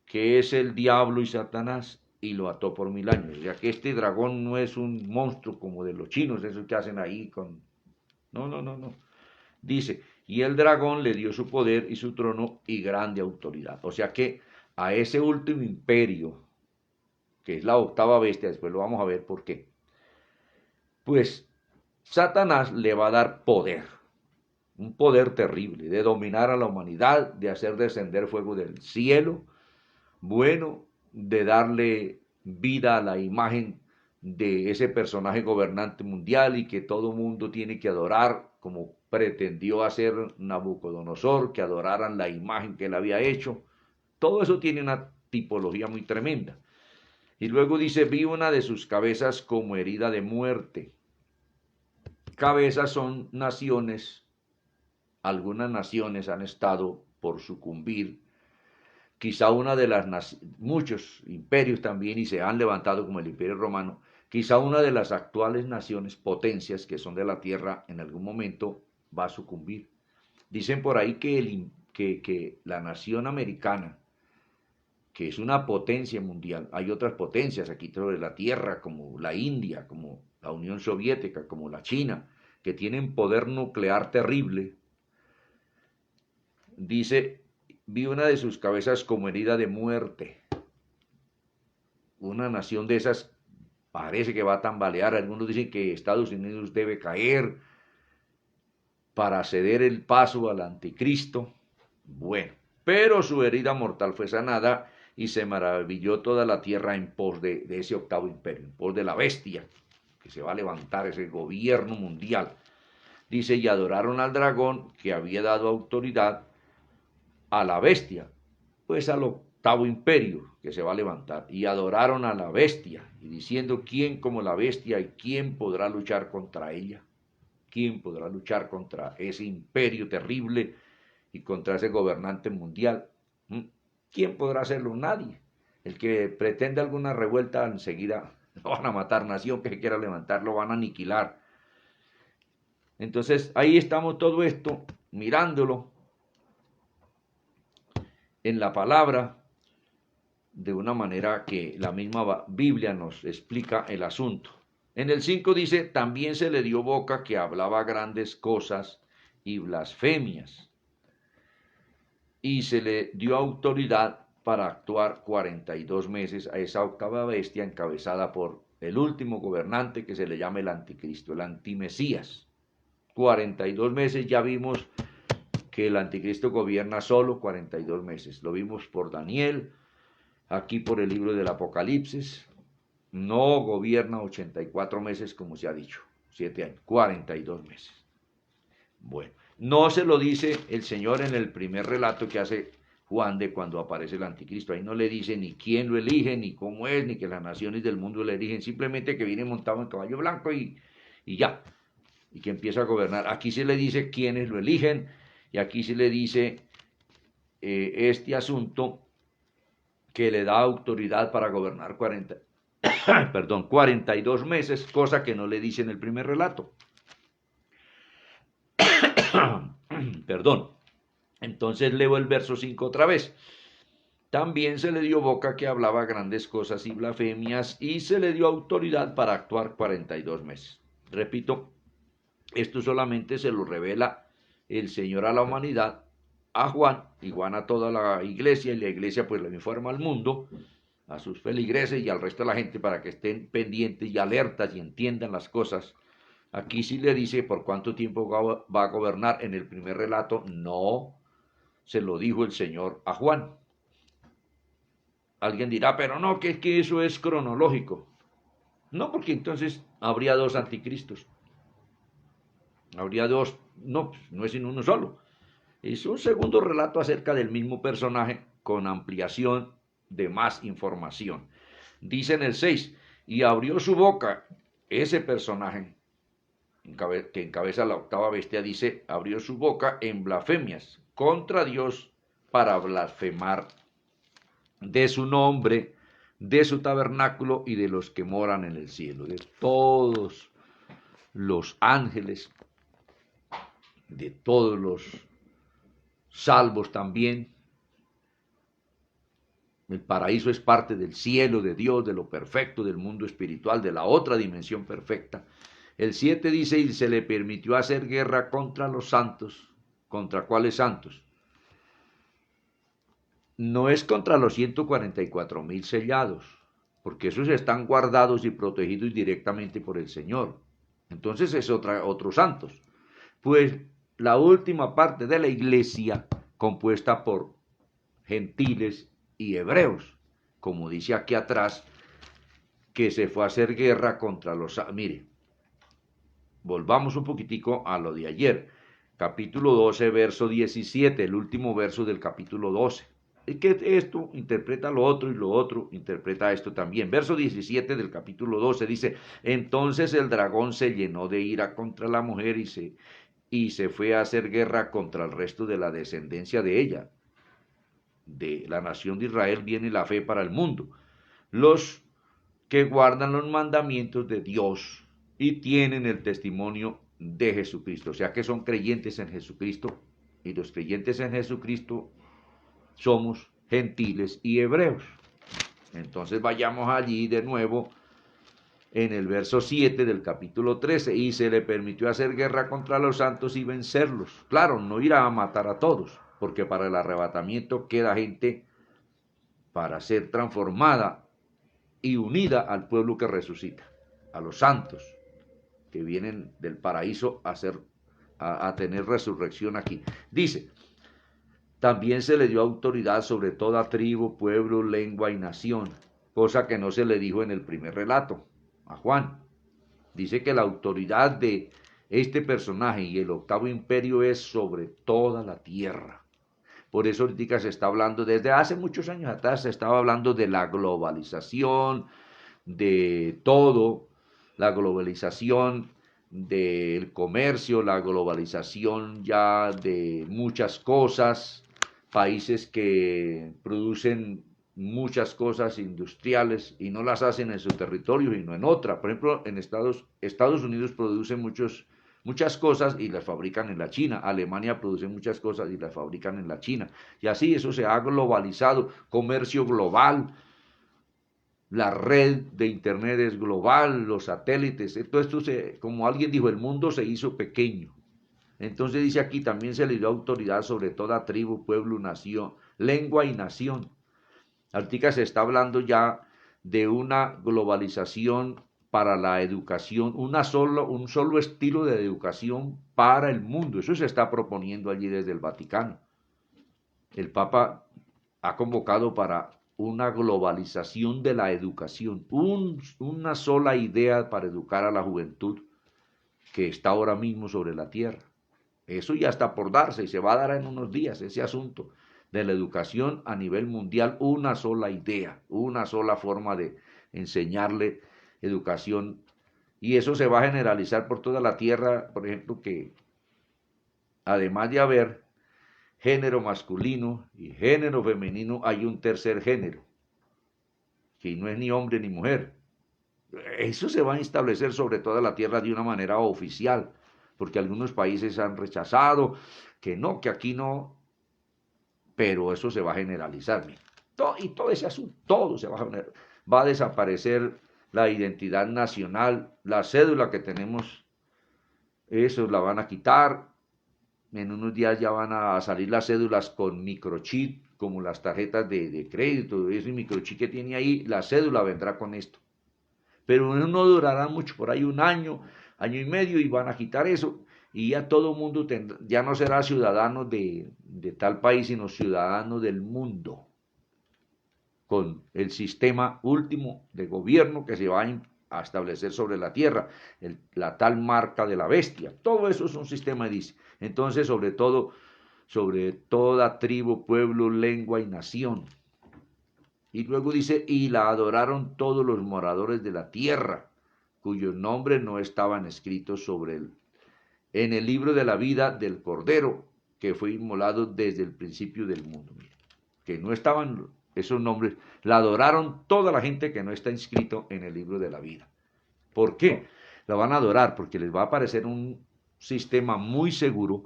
que es el diablo y Satanás, y lo ató por 1000 años. Ya que este dragón no es un monstruo como de los chinos, esos que hacen ahí con... No. Dice, y el dragón le dio su poder y su trono y grande autoridad. O sea que a ese último imperio, que es la octava bestia, después lo vamos a ver por qué, pues Satanás le va a dar poder, un poder terrible, de dominar a la humanidad, de hacer descender fuego del cielo, bueno, de darle vida a la imagen de ese personaje gobernante mundial y que todo mundo tiene que adorar, como pretendió hacer Nabucodonosor, que adoraran la imagen que él había hecho. Todo eso tiene una tipología muy tremenda. Y luego dice, vi una de sus cabezas como herida de muerte. Cabezas son naciones, algunas naciones han estado por sucumbir, quizá una de las, muchos imperios también, y se han levantado como el Imperio Romano, quizá una de las actuales naciones, potencias que son de la tierra, en algún momento va a sucumbir. Dicen por ahí que la nación americana, que es una potencia mundial, hay otras potencias aquí sobre la tierra, como la India, como la Unión Soviética, como la China, que tienen poder nuclear terrible. Dice, vi una de sus cabezas como herida de muerte. Una nación de esas parece que va a tambalear. Algunos dicen que Estados Unidos debe caer para ceder el paso al anticristo. Bueno, pero su herida mortal fue sanada y se maravilló toda la tierra en pos de ese octavo imperio, en pos de la bestia, que se va a levantar, ese gobierno mundial. Dice, y adoraron al dragón que había dado autoridad a la bestia, pues al octavo imperio que se va a levantar, y adoraron a la bestia, y diciendo, ¿quién como la bestia y quién podrá luchar contra ella? ¿Quién podrá luchar contra ese imperio terrible y contra ese gobernante mundial? ¿Quién podrá hacerlo? Nadie. El que pretende alguna revuelta enseguida lo van a matar, nación que se quiera levantar lo van a aniquilar. Entonces ahí estamos todo esto mirándolo en la palabra de una manera que la misma Biblia nos explica el asunto. En el 5 dice, también se le dio boca que hablaba grandes cosas y blasfemias, y se le dio autoridad para actuar 42 meses a esa octava bestia encabezada por el último gobernante que se le llama el anticristo, el antimesías. 42 meses, ya vimos que el anticristo gobierna solo 42 meses. Lo vimos por Daniel, aquí por el libro del Apocalipsis. No gobierna 84 meses como se ha dicho, 7 años, 42 meses. Bueno, no se lo dice el Señor en el primer relato que hace Juan de cuando aparece el anticristo. Ahí no le dice ni quién lo elige, ni cómo es, ni que las naciones del mundo le eligen, simplemente que viene montado en caballo blanco y ya, y que empieza a gobernar. Aquí se le dice quiénes lo eligen, y aquí se le dice este asunto que le da autoridad para gobernar 42 meses, cosa que no le dice en el primer relato. Perdón. Entonces leo el verso 5 otra vez. También se le dio boca que hablaba grandes cosas y blasfemias, y se le dio autoridad para actuar 42 meses. Repito, esto solamente se lo revela el Señor a la humanidad, a Juan, y Juan a toda la iglesia, y la iglesia pues le informa al mundo, a sus feligreses y al resto de la gente, para que estén pendientes y alertas y entiendan las cosas. Aquí sí le dice por cuánto tiempo va a gobernar. En el primer relato no se lo dijo el Señor a Juan. Alguien dirá, pero no, que es que eso es cronológico. No, porque entonces habría dos anticristos. Habría dos, no es en uno solo. Es un segundo relato acerca del mismo personaje con ampliación de más información. Dice en el 6, y abrió su boca ese personaje que encabeza la octava bestia, dice, abrió su boca en blasfemias contra Dios para blasfemar de su nombre, de su tabernáculo y de los que moran en el cielo, de todos los ángeles, de todos los salvos también. El paraíso es parte del cielo de Dios, de lo perfecto, del mundo espiritual, de la otra dimensión perfecta. El 7 dice, y se le permitió hacer guerra contra los santos. ¿Contra cuáles santos? No es contra los 144,000 sellados, porque esos están guardados y protegidos directamente por el Señor. Entonces es otros santos. Pues la última parte de la iglesia, compuesta por gentiles y hebreos, como dice aquí atrás, que se fue a hacer guerra contra los... Mire, volvamos un poquitico a lo de ayer. Capítulo 12, verso 17, el último verso del capítulo 12. Es que esto interpreta lo otro y lo otro interpreta esto también. Verso 17 del capítulo 12 dice, entonces el dragón se llenó de ira contra la mujer y se fue a hacer guerra contra el resto de la descendencia de ella. De la nación de Israel viene la fe para el mundo. Los que guardan los mandamientos de Dios y tienen el testimonio de Jesucristo. O sea que son creyentes en Jesucristo. Y los creyentes en Jesucristo somos gentiles y hebreos. Entonces vayamos allí de nuevo en el verso 7 del capítulo 13. Y se le permitió hacer guerra contra los santos y vencerlos. Claro, no irá a matar a todos, porque para el arrebatamiento queda gente para ser transformada y unida al pueblo que resucita, a los santos que vienen del paraíso a tener resurrección aquí. Dice, también se le dio autoridad sobre toda tribu, pueblo, lengua y nación, cosa que no se le dijo en el primer relato a Juan. Dice que la autoridad de este personaje y el octavo imperio es sobre toda la tierra. Por eso ahorita se está hablando, desde hace muchos años atrás se estaba hablando de la globalización, de todo, la globalización del comercio, la globalización ya de muchas cosas, países que producen muchas cosas industriales y no las hacen en su territorio, sino en otra. Por ejemplo, en Estados Unidos producen muchas cosas y las fabrican en la China. Alemania produce muchas cosas y las fabrican en la China. Y así eso se ha globalizado, comercio global, la red de internet es global, los satélites, todo esto como alguien dijo, el mundo se hizo pequeño. Entonces dice aquí, también se le dio autoridad sobre toda tribu, pueblo, nación, lengua y nación. Ahorita se está hablando ya de una globalización para la educación, un solo estilo de educación para el mundo. Eso se está proponiendo allí desde el Vaticano. El Papa ha convocado para una globalización de la educación, una sola idea para educar a la juventud que está ahora mismo sobre la tierra. Eso ya está por darse y se va a dar en unos días, ese asunto de la educación a nivel mundial, una sola idea, una sola forma de enseñarle educación, y eso se va a generalizar por toda la tierra. Por ejemplo, que además de haber género masculino y género femenino, hay un tercer género, que no es ni hombre ni mujer. Eso se va a establecer sobre toda la tierra de una manera oficial, porque algunos países han rechazado que no, que aquí no, pero eso se va a generalizar. Y todo ese asunto, todo se va a desaparecer la identidad nacional, la cédula que tenemos, eso la van a quitar. En unos días ya van a salir las cédulas con microchip, como las tarjetas de crédito, ese microchip que tiene ahí, la cédula vendrá con esto. Pero no durará mucho, por ahí un año, año y medio, y van a quitar eso, y ya todo el mundo ya no será ciudadano de tal país, sino ciudadano del mundo, con el sistema último de gobierno que se va a establecer sobre la tierra, la tal marca de la bestia. Todo eso es un sistema, dice. Entonces, sobre todo, sobre toda tribu, pueblo, lengua y nación. Y luego dice, y la adoraron todos los moradores de la tierra, cuyos nombres no estaban escritos en el libro de la vida del Cordero, que fue inmolado desde el principio del mundo. Que no estaban esos nombres, la adoraron toda la gente que no está inscrito en el libro de la vida. ¿Por qué? La van a adorar porque les va a parecer un sistema muy seguro.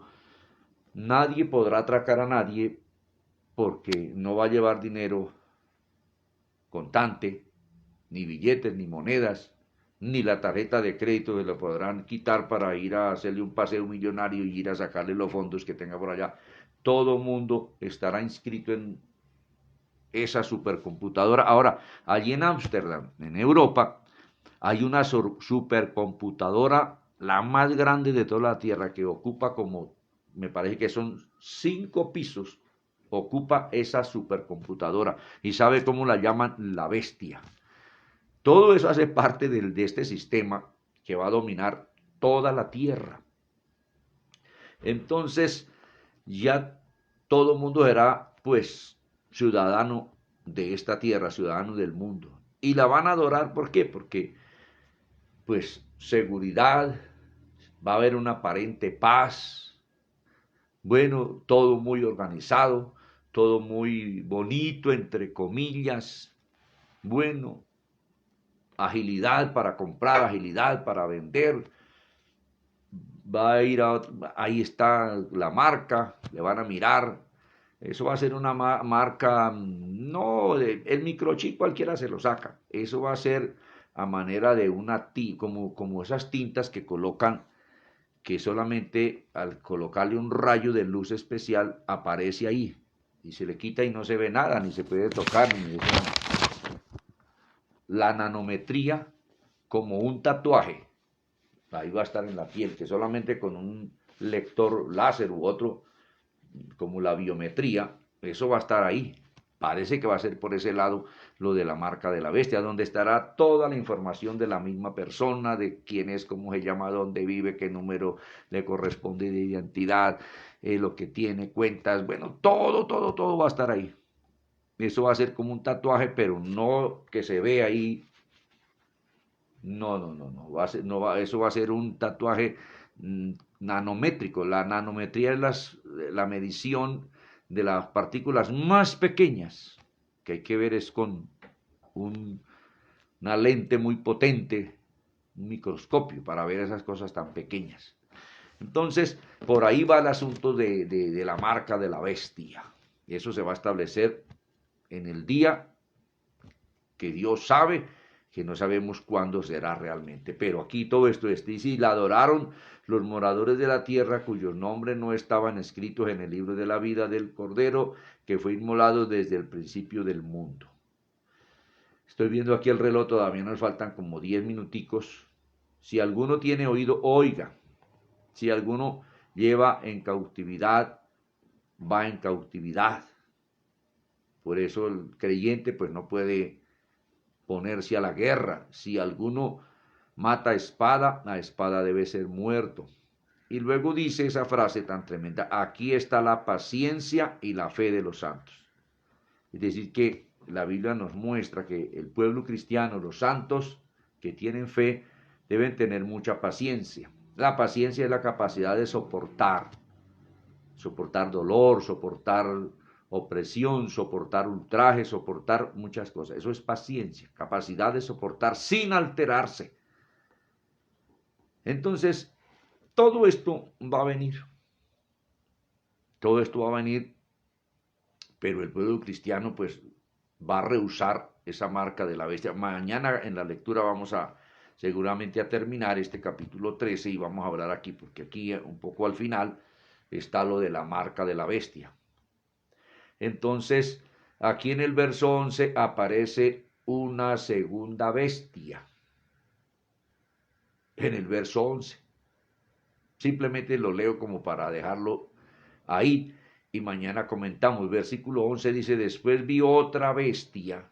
Nadie podrá atracar a nadie porque no va a llevar dinero contante, ni billetes, ni monedas, ni la tarjeta de crédito se lo podrán quitar para ir a hacerle un paseo millonario y ir a sacarle los fondos que tenga por allá. Todo mundo estará inscrito en esa supercomputadora. Ahora, allí en Ámsterdam, en Europa, hay una supercomputadora, la más grande de toda la Tierra, que ocupa como, me parece que son 5 pisos, ocupa esa supercomputadora. ¿Y sabe cómo la llaman? La bestia. Todo eso hace parte de este sistema que va a dominar toda la tierra. Entonces, ya todo mundo será, pues, ciudadano de esta tierra, ciudadano del mundo. Y la van a adorar, ¿por qué? Porque, pues, seguridad, va a haber una aparente paz, bueno, todo muy organizado, todo muy bonito, entre comillas, bueno, agilidad para comprar, agilidad para vender, va a ir a, ahí está la marca, le van a mirar, eso va a ser una marca, no, el microchip cualquiera se lo saca, eso va a ser a manera de una como esas tintas que colocan, que solamente al colocarle un rayo de luz especial aparece ahí, y se le quita y no se ve nada, ni se puede tocar, ni eso. La nanometría como un tatuaje, ahí va a estar en la piel, que solamente con un lector láser u otro, como la biometría, eso va a estar ahí. Parece que va a ser por ese lado lo de la marca de la bestia, donde estará toda la información de la misma persona, de quién es, cómo se llama, dónde vive, qué número le corresponde de identidad, lo que tiene, cuentas, bueno, todo va a estar ahí. Eso va a ser como un tatuaje, pero no que se ve ahí. No, va a ser, no va, eso va a ser un tatuaje nanométrico. La nanometría es la medición de las partículas más pequeñas, que hay que ver es con un, una lente muy potente, un microscopio, para ver esas cosas tan pequeñas. Entonces, por ahí va el asunto de la marca de la bestia. Eso se va a establecer en el día que Dios sabe, que no sabemos cuándo será realmente. Pero aquí todo esto dice, y la adoraron los moradores de la tierra, cuyos nombres no estaban escritos en el libro de la vida del Cordero, que fue inmolado desde el principio del mundo. Estoy viendo aquí el reloj, todavía nos faltan como 10 minuticos. Si alguno tiene oído, oiga. Si alguno lleva en cautividad, va en cautividad. Por eso el creyente pues no puede ponerse a la guerra. Si alguno mata a espada debe ser muerto. Y luego dice esa frase tan tremenda, aquí está la paciencia y la fe de los santos. Es decir, que la Biblia nos muestra que el pueblo cristiano, los santos que tienen fe, deben tener mucha paciencia. La paciencia es la capacidad de soportar dolor, soportar opresión, soportar ultraje, soportar muchas cosas. Eso es paciencia, capacidad de soportar sin alterarse. Entonces, todo esto va a venir. Todo esto va a venir, pero el pueblo cristiano pues va a rehusar esa marca de la bestia. Mañana en la lectura vamos a seguramente a terminar este capítulo 13 y vamos a hablar aquí, porque aquí un poco al final está lo de la marca de la bestia. Entonces, aquí en el verso 11 aparece una segunda bestia. En el verso 11. Simplemente lo leo como para dejarlo ahí y mañana comentamos. Versículo 11 dice, después vi otra bestia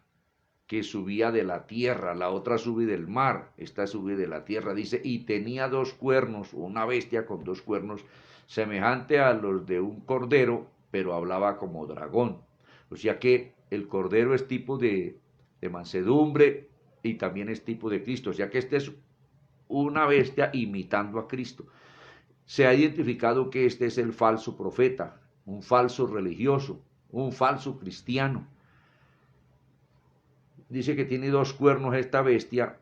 que subía de la tierra, la otra sube del mar, esta sube de la tierra, dice, y tenía dos cuernos, una bestia con dos cuernos, semejante a los de un cordero, pero hablaba como dragón. O sea que el cordero es tipo de mansedumbre y también es tipo de Cristo, o sea que este es una bestia imitando a Cristo. Se ha identificado que este es el falso profeta, un falso religioso, un falso cristiano. Dice que tiene dos cuernos esta bestia,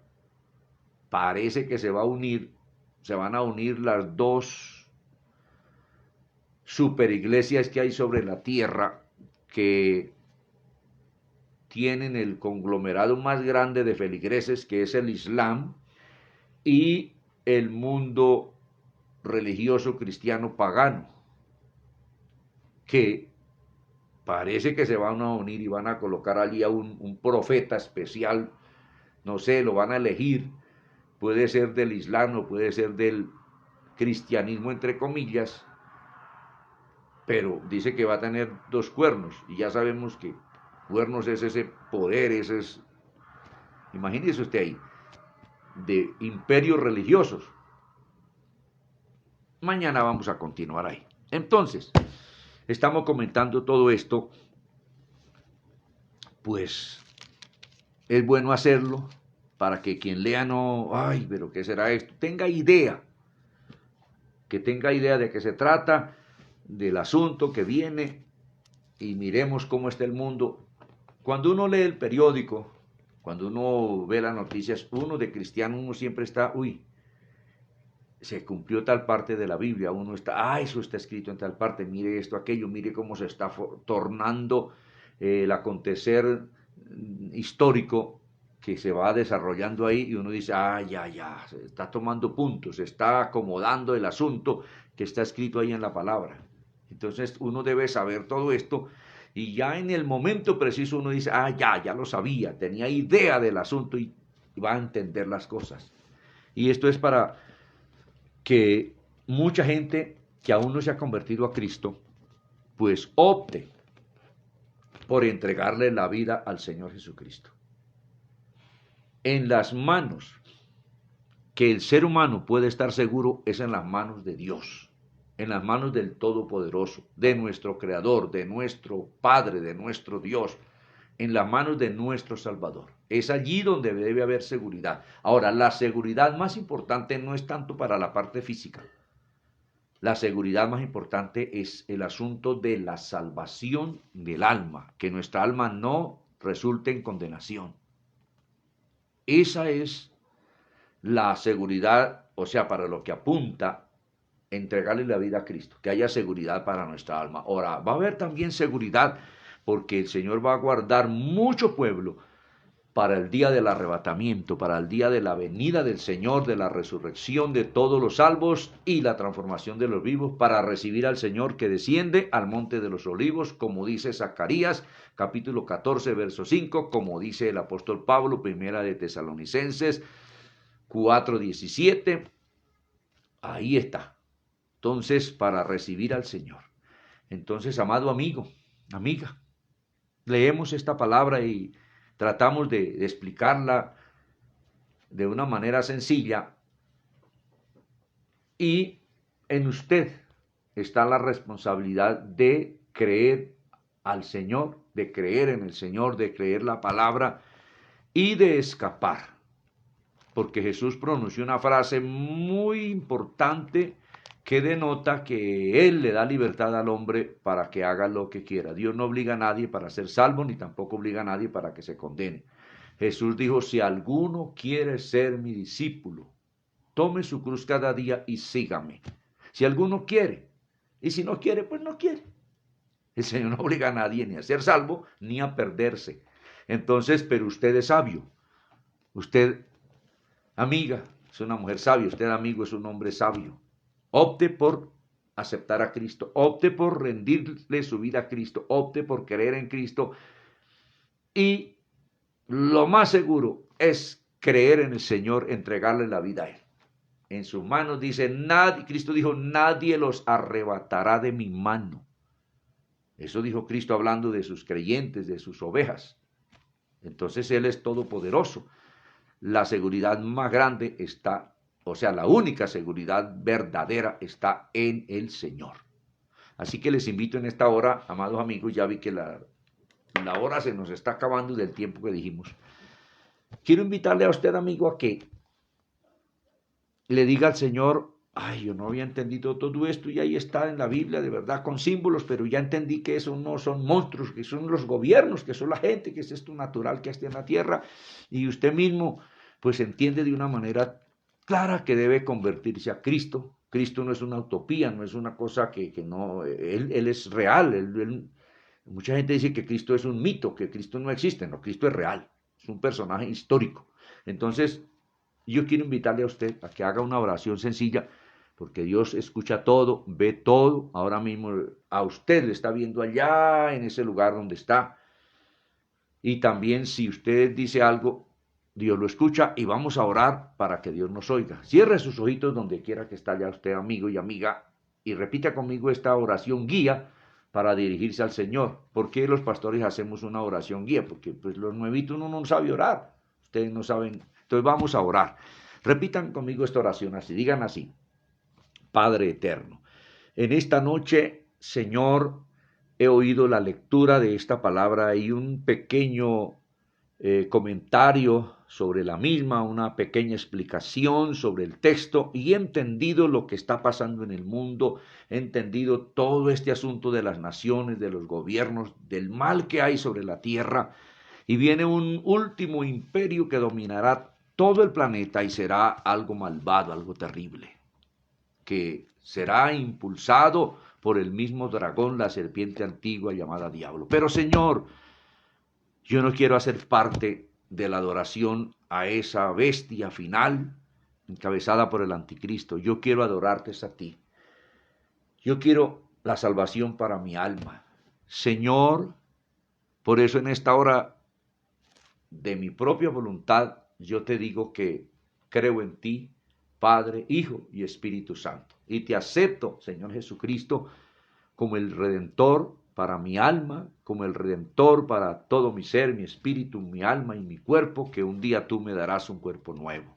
parece que se van a unir las dos superiglesias que hay sobre la tierra, que tienen el conglomerado más grande de feligreses, que es el Islam, y el mundo religioso cristiano pagano, que parece que se van a unir y van a colocar allí a un profeta especial, no sé, lo van a elegir, puede ser del Islam o puede ser del cristianismo entre comillas, pero dice que va a tener dos cuernos y ya sabemos que cuernos es ese poder, ese es Imagínese usted ahí, de imperios religiosos. Mañana vamos a continuar ahí. Entonces, estamos comentando todo esto, pues es bueno hacerlo para que quien lea no, ay, pero ¿qué será esto? Que tenga idea de qué se trata, del asunto que viene y miremos cómo está el mundo. Cuando uno lee el periódico, cuando uno ve las noticias, uno de cristiano, uno siempre está, uy, se cumplió tal parte de la Biblia, uno está, eso está escrito en tal parte, mire esto, aquello, mire cómo se está tornando el acontecer histórico que se va desarrollando ahí y uno dice, ya, se está tomando puntos, se está acomodando el asunto que está escrito ahí en la palabra. Entonces uno debe saber todo esto y ya en el momento preciso uno dice, ya lo sabía, tenía idea del asunto y va a entender las cosas. Y esto es para que mucha gente que aún no se ha convertido a Cristo, pues opte por entregarle la vida al Señor Jesucristo. En las manos que el ser humano puede estar seguro es en las manos de Dios, en las manos del Todopoderoso, de nuestro Creador, de nuestro Padre, de nuestro Dios, en las manos de nuestro Salvador. Es allí donde debe haber seguridad. Ahora, la seguridad más importante no es tanto para la parte física. La seguridad más importante es el asunto de la salvación del alma, que nuestra alma no resulte en condenación. Esa es la seguridad, o sea, para lo que apunta entregarle la vida a Cristo, que haya seguridad para nuestra alma. Ahora, va a haber también seguridad porque el Señor va a guardar mucho pueblo para el día del arrebatamiento, para el día de la venida del Señor, de la resurrección de todos los salvos y la transformación de los vivos, para recibir al Señor que desciende al monte de los olivos, como dice Zacarías, capítulo 14, verso 5, como dice el apóstol Pablo, primera de Tesalonicenses 4:17, ahí está. Entonces, para recibir al Señor. Entonces, amado amigo, amiga, leemos esta palabra y tratamos de explicarla de una manera sencilla y en usted está la responsabilidad de creer al Señor, de creer en el Señor, de creer la palabra y de escapar. Porque Jesús pronunció una frase muy importante que denota que Él le da libertad al hombre para que haga lo que quiera. Dios no obliga a nadie para ser salvo, ni tampoco obliga a nadie para que se condene. Jesús dijo, si alguno quiere ser mi discípulo, tome su cruz cada día y sígame. Si alguno quiere, y si no quiere, pues no quiere. El Señor no obliga a nadie ni a ser salvo, ni a perderse. Entonces, pero usted es sabio. Usted, amiga, es una mujer sabia. Usted, amigo, es un hombre sabio. Opte por aceptar a Cristo, opte por rendirle su vida a Cristo, opte por creer en Cristo y lo más seguro es creer en el Señor, entregarle la vida a Él. En sus manos dice, nadie, Cristo dijo, nadie los arrebatará de mi mano. Eso dijo Cristo hablando de sus creyentes, de sus ovejas. Entonces Él es todopoderoso. La seguridad más grande está, o sea, la única seguridad verdadera está en el Señor. Así que les invito en esta hora, amados amigos, ya vi que la hora se nos está acabando del tiempo que dijimos. Quiero invitarle a usted, amigo, a que le diga al Señor, yo no había entendido todo esto y ahí está en la Biblia, de verdad, con símbolos, pero ya entendí que eso no son monstruos, que son los gobiernos, que son la gente, que es esto natural que está en la tierra, y usted mismo, pues entiende de una manera clara que debe convertirse a Cristo. Cristo no es una utopía, no es una cosa que no, Él es real, mucha gente dice que Cristo es un mito, que Cristo no existe, no, Cristo es real, es un personaje histórico. Entonces, yo quiero invitarle a usted a que haga una oración sencilla, porque Dios escucha todo, ve todo. Ahora mismo a usted le está viendo allá en ese lugar donde está. Y también si usted dice algo, Dios lo escucha y vamos a orar para que Dios nos oiga. Cierre sus ojitos donde quiera que está ya usted, amigo y amiga, y repita conmigo esta oración guía para dirigirse al Señor. ¿Por qué los pastores hacemos una oración guía? Porque pues los nuevitos uno no sabe orar. Ustedes no saben. Entonces vamos a orar. Repitan conmigo esta oración así. Digan así. Padre eterno, en esta noche, Señor, he oído la lectura de esta palabra y un pequeño comentario sobre la misma, una pequeña explicación sobre el texto y he entendido lo que está pasando en el mundo, he entendido todo este asunto de las naciones, de los gobiernos, del mal que hay sobre la tierra y viene un último imperio que dominará todo el planeta y será algo malvado, algo terrible, que será impulsado por el mismo dragón, la serpiente antigua llamada diablo. Pero Señor, yo no quiero hacer parte de la adoración a esa bestia final encabezada por el anticristo. Yo quiero adorarte a ti. Yo quiero la salvación para mi alma. Señor, por eso en esta hora de mi propia voluntad, yo te digo que creo en ti, Padre, Hijo y Espíritu Santo. Y te acepto, Señor Jesucristo, como el Redentor para mi alma, como el Redentor para todo mi ser, mi espíritu, mi alma y mi cuerpo, que un día tú me darás un cuerpo nuevo.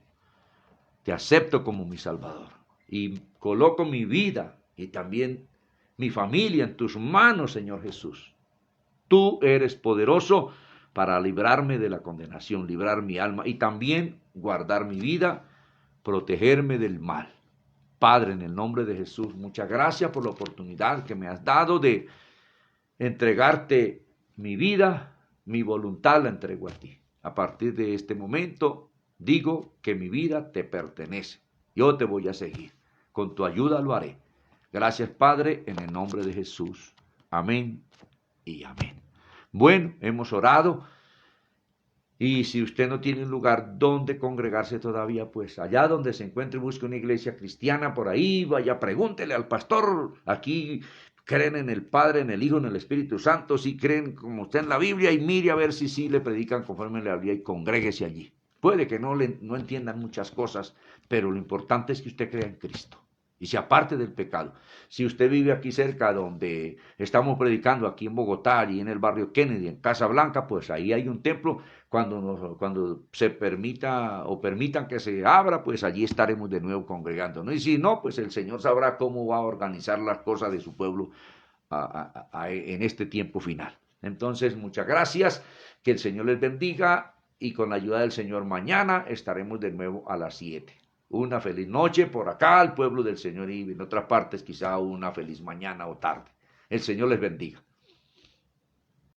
Te acepto como mi Salvador y coloco mi vida y también mi familia en tus manos, Señor Jesús. Tú eres poderoso para librarme de la condenación, librar mi alma y también guardar mi vida, protegerme del mal. Padre, en el nombre de Jesús, muchas gracias por la oportunidad que me has dado de entregarte mi vida, mi voluntad la entrego a ti. A partir de este momento, digo que mi vida te pertenece. Yo te voy a seguir. Con tu ayuda lo haré. Gracias, Padre, en el nombre de Jesús. Amén y amén. Bueno, hemos orado. Y si usted no tiene un lugar donde congregarse todavía, pues allá donde se encuentre, busque una iglesia cristiana por ahí, vaya, pregúntele al pastor. Aquí creen en el Padre, en el Hijo, en el Espíritu Santo, si creen como usted en la Biblia, y mire a ver si sí le predican conforme a la Biblia y congréguese allí. Puede que no entiendan muchas cosas, pero lo importante es que usted crea en Cristo y se aparte del pecado. Si usted vive aquí cerca donde estamos predicando, aquí en Bogotá y en el barrio Kennedy, en Casa Blanca, pues ahí hay un templo. Cuando se permita o permitan que se abra, pues allí estaremos de nuevo congregándonos. Y si no, pues el Señor sabrá cómo va a organizar las cosas de su pueblo en este tiempo final. Entonces, muchas gracias, que el Señor les bendiga y con la ayuda del Señor mañana estaremos de nuevo a las 7. Una feliz noche por acá al pueblo del Señor y en otras partes quizá una feliz mañana o tarde. El Señor les bendiga.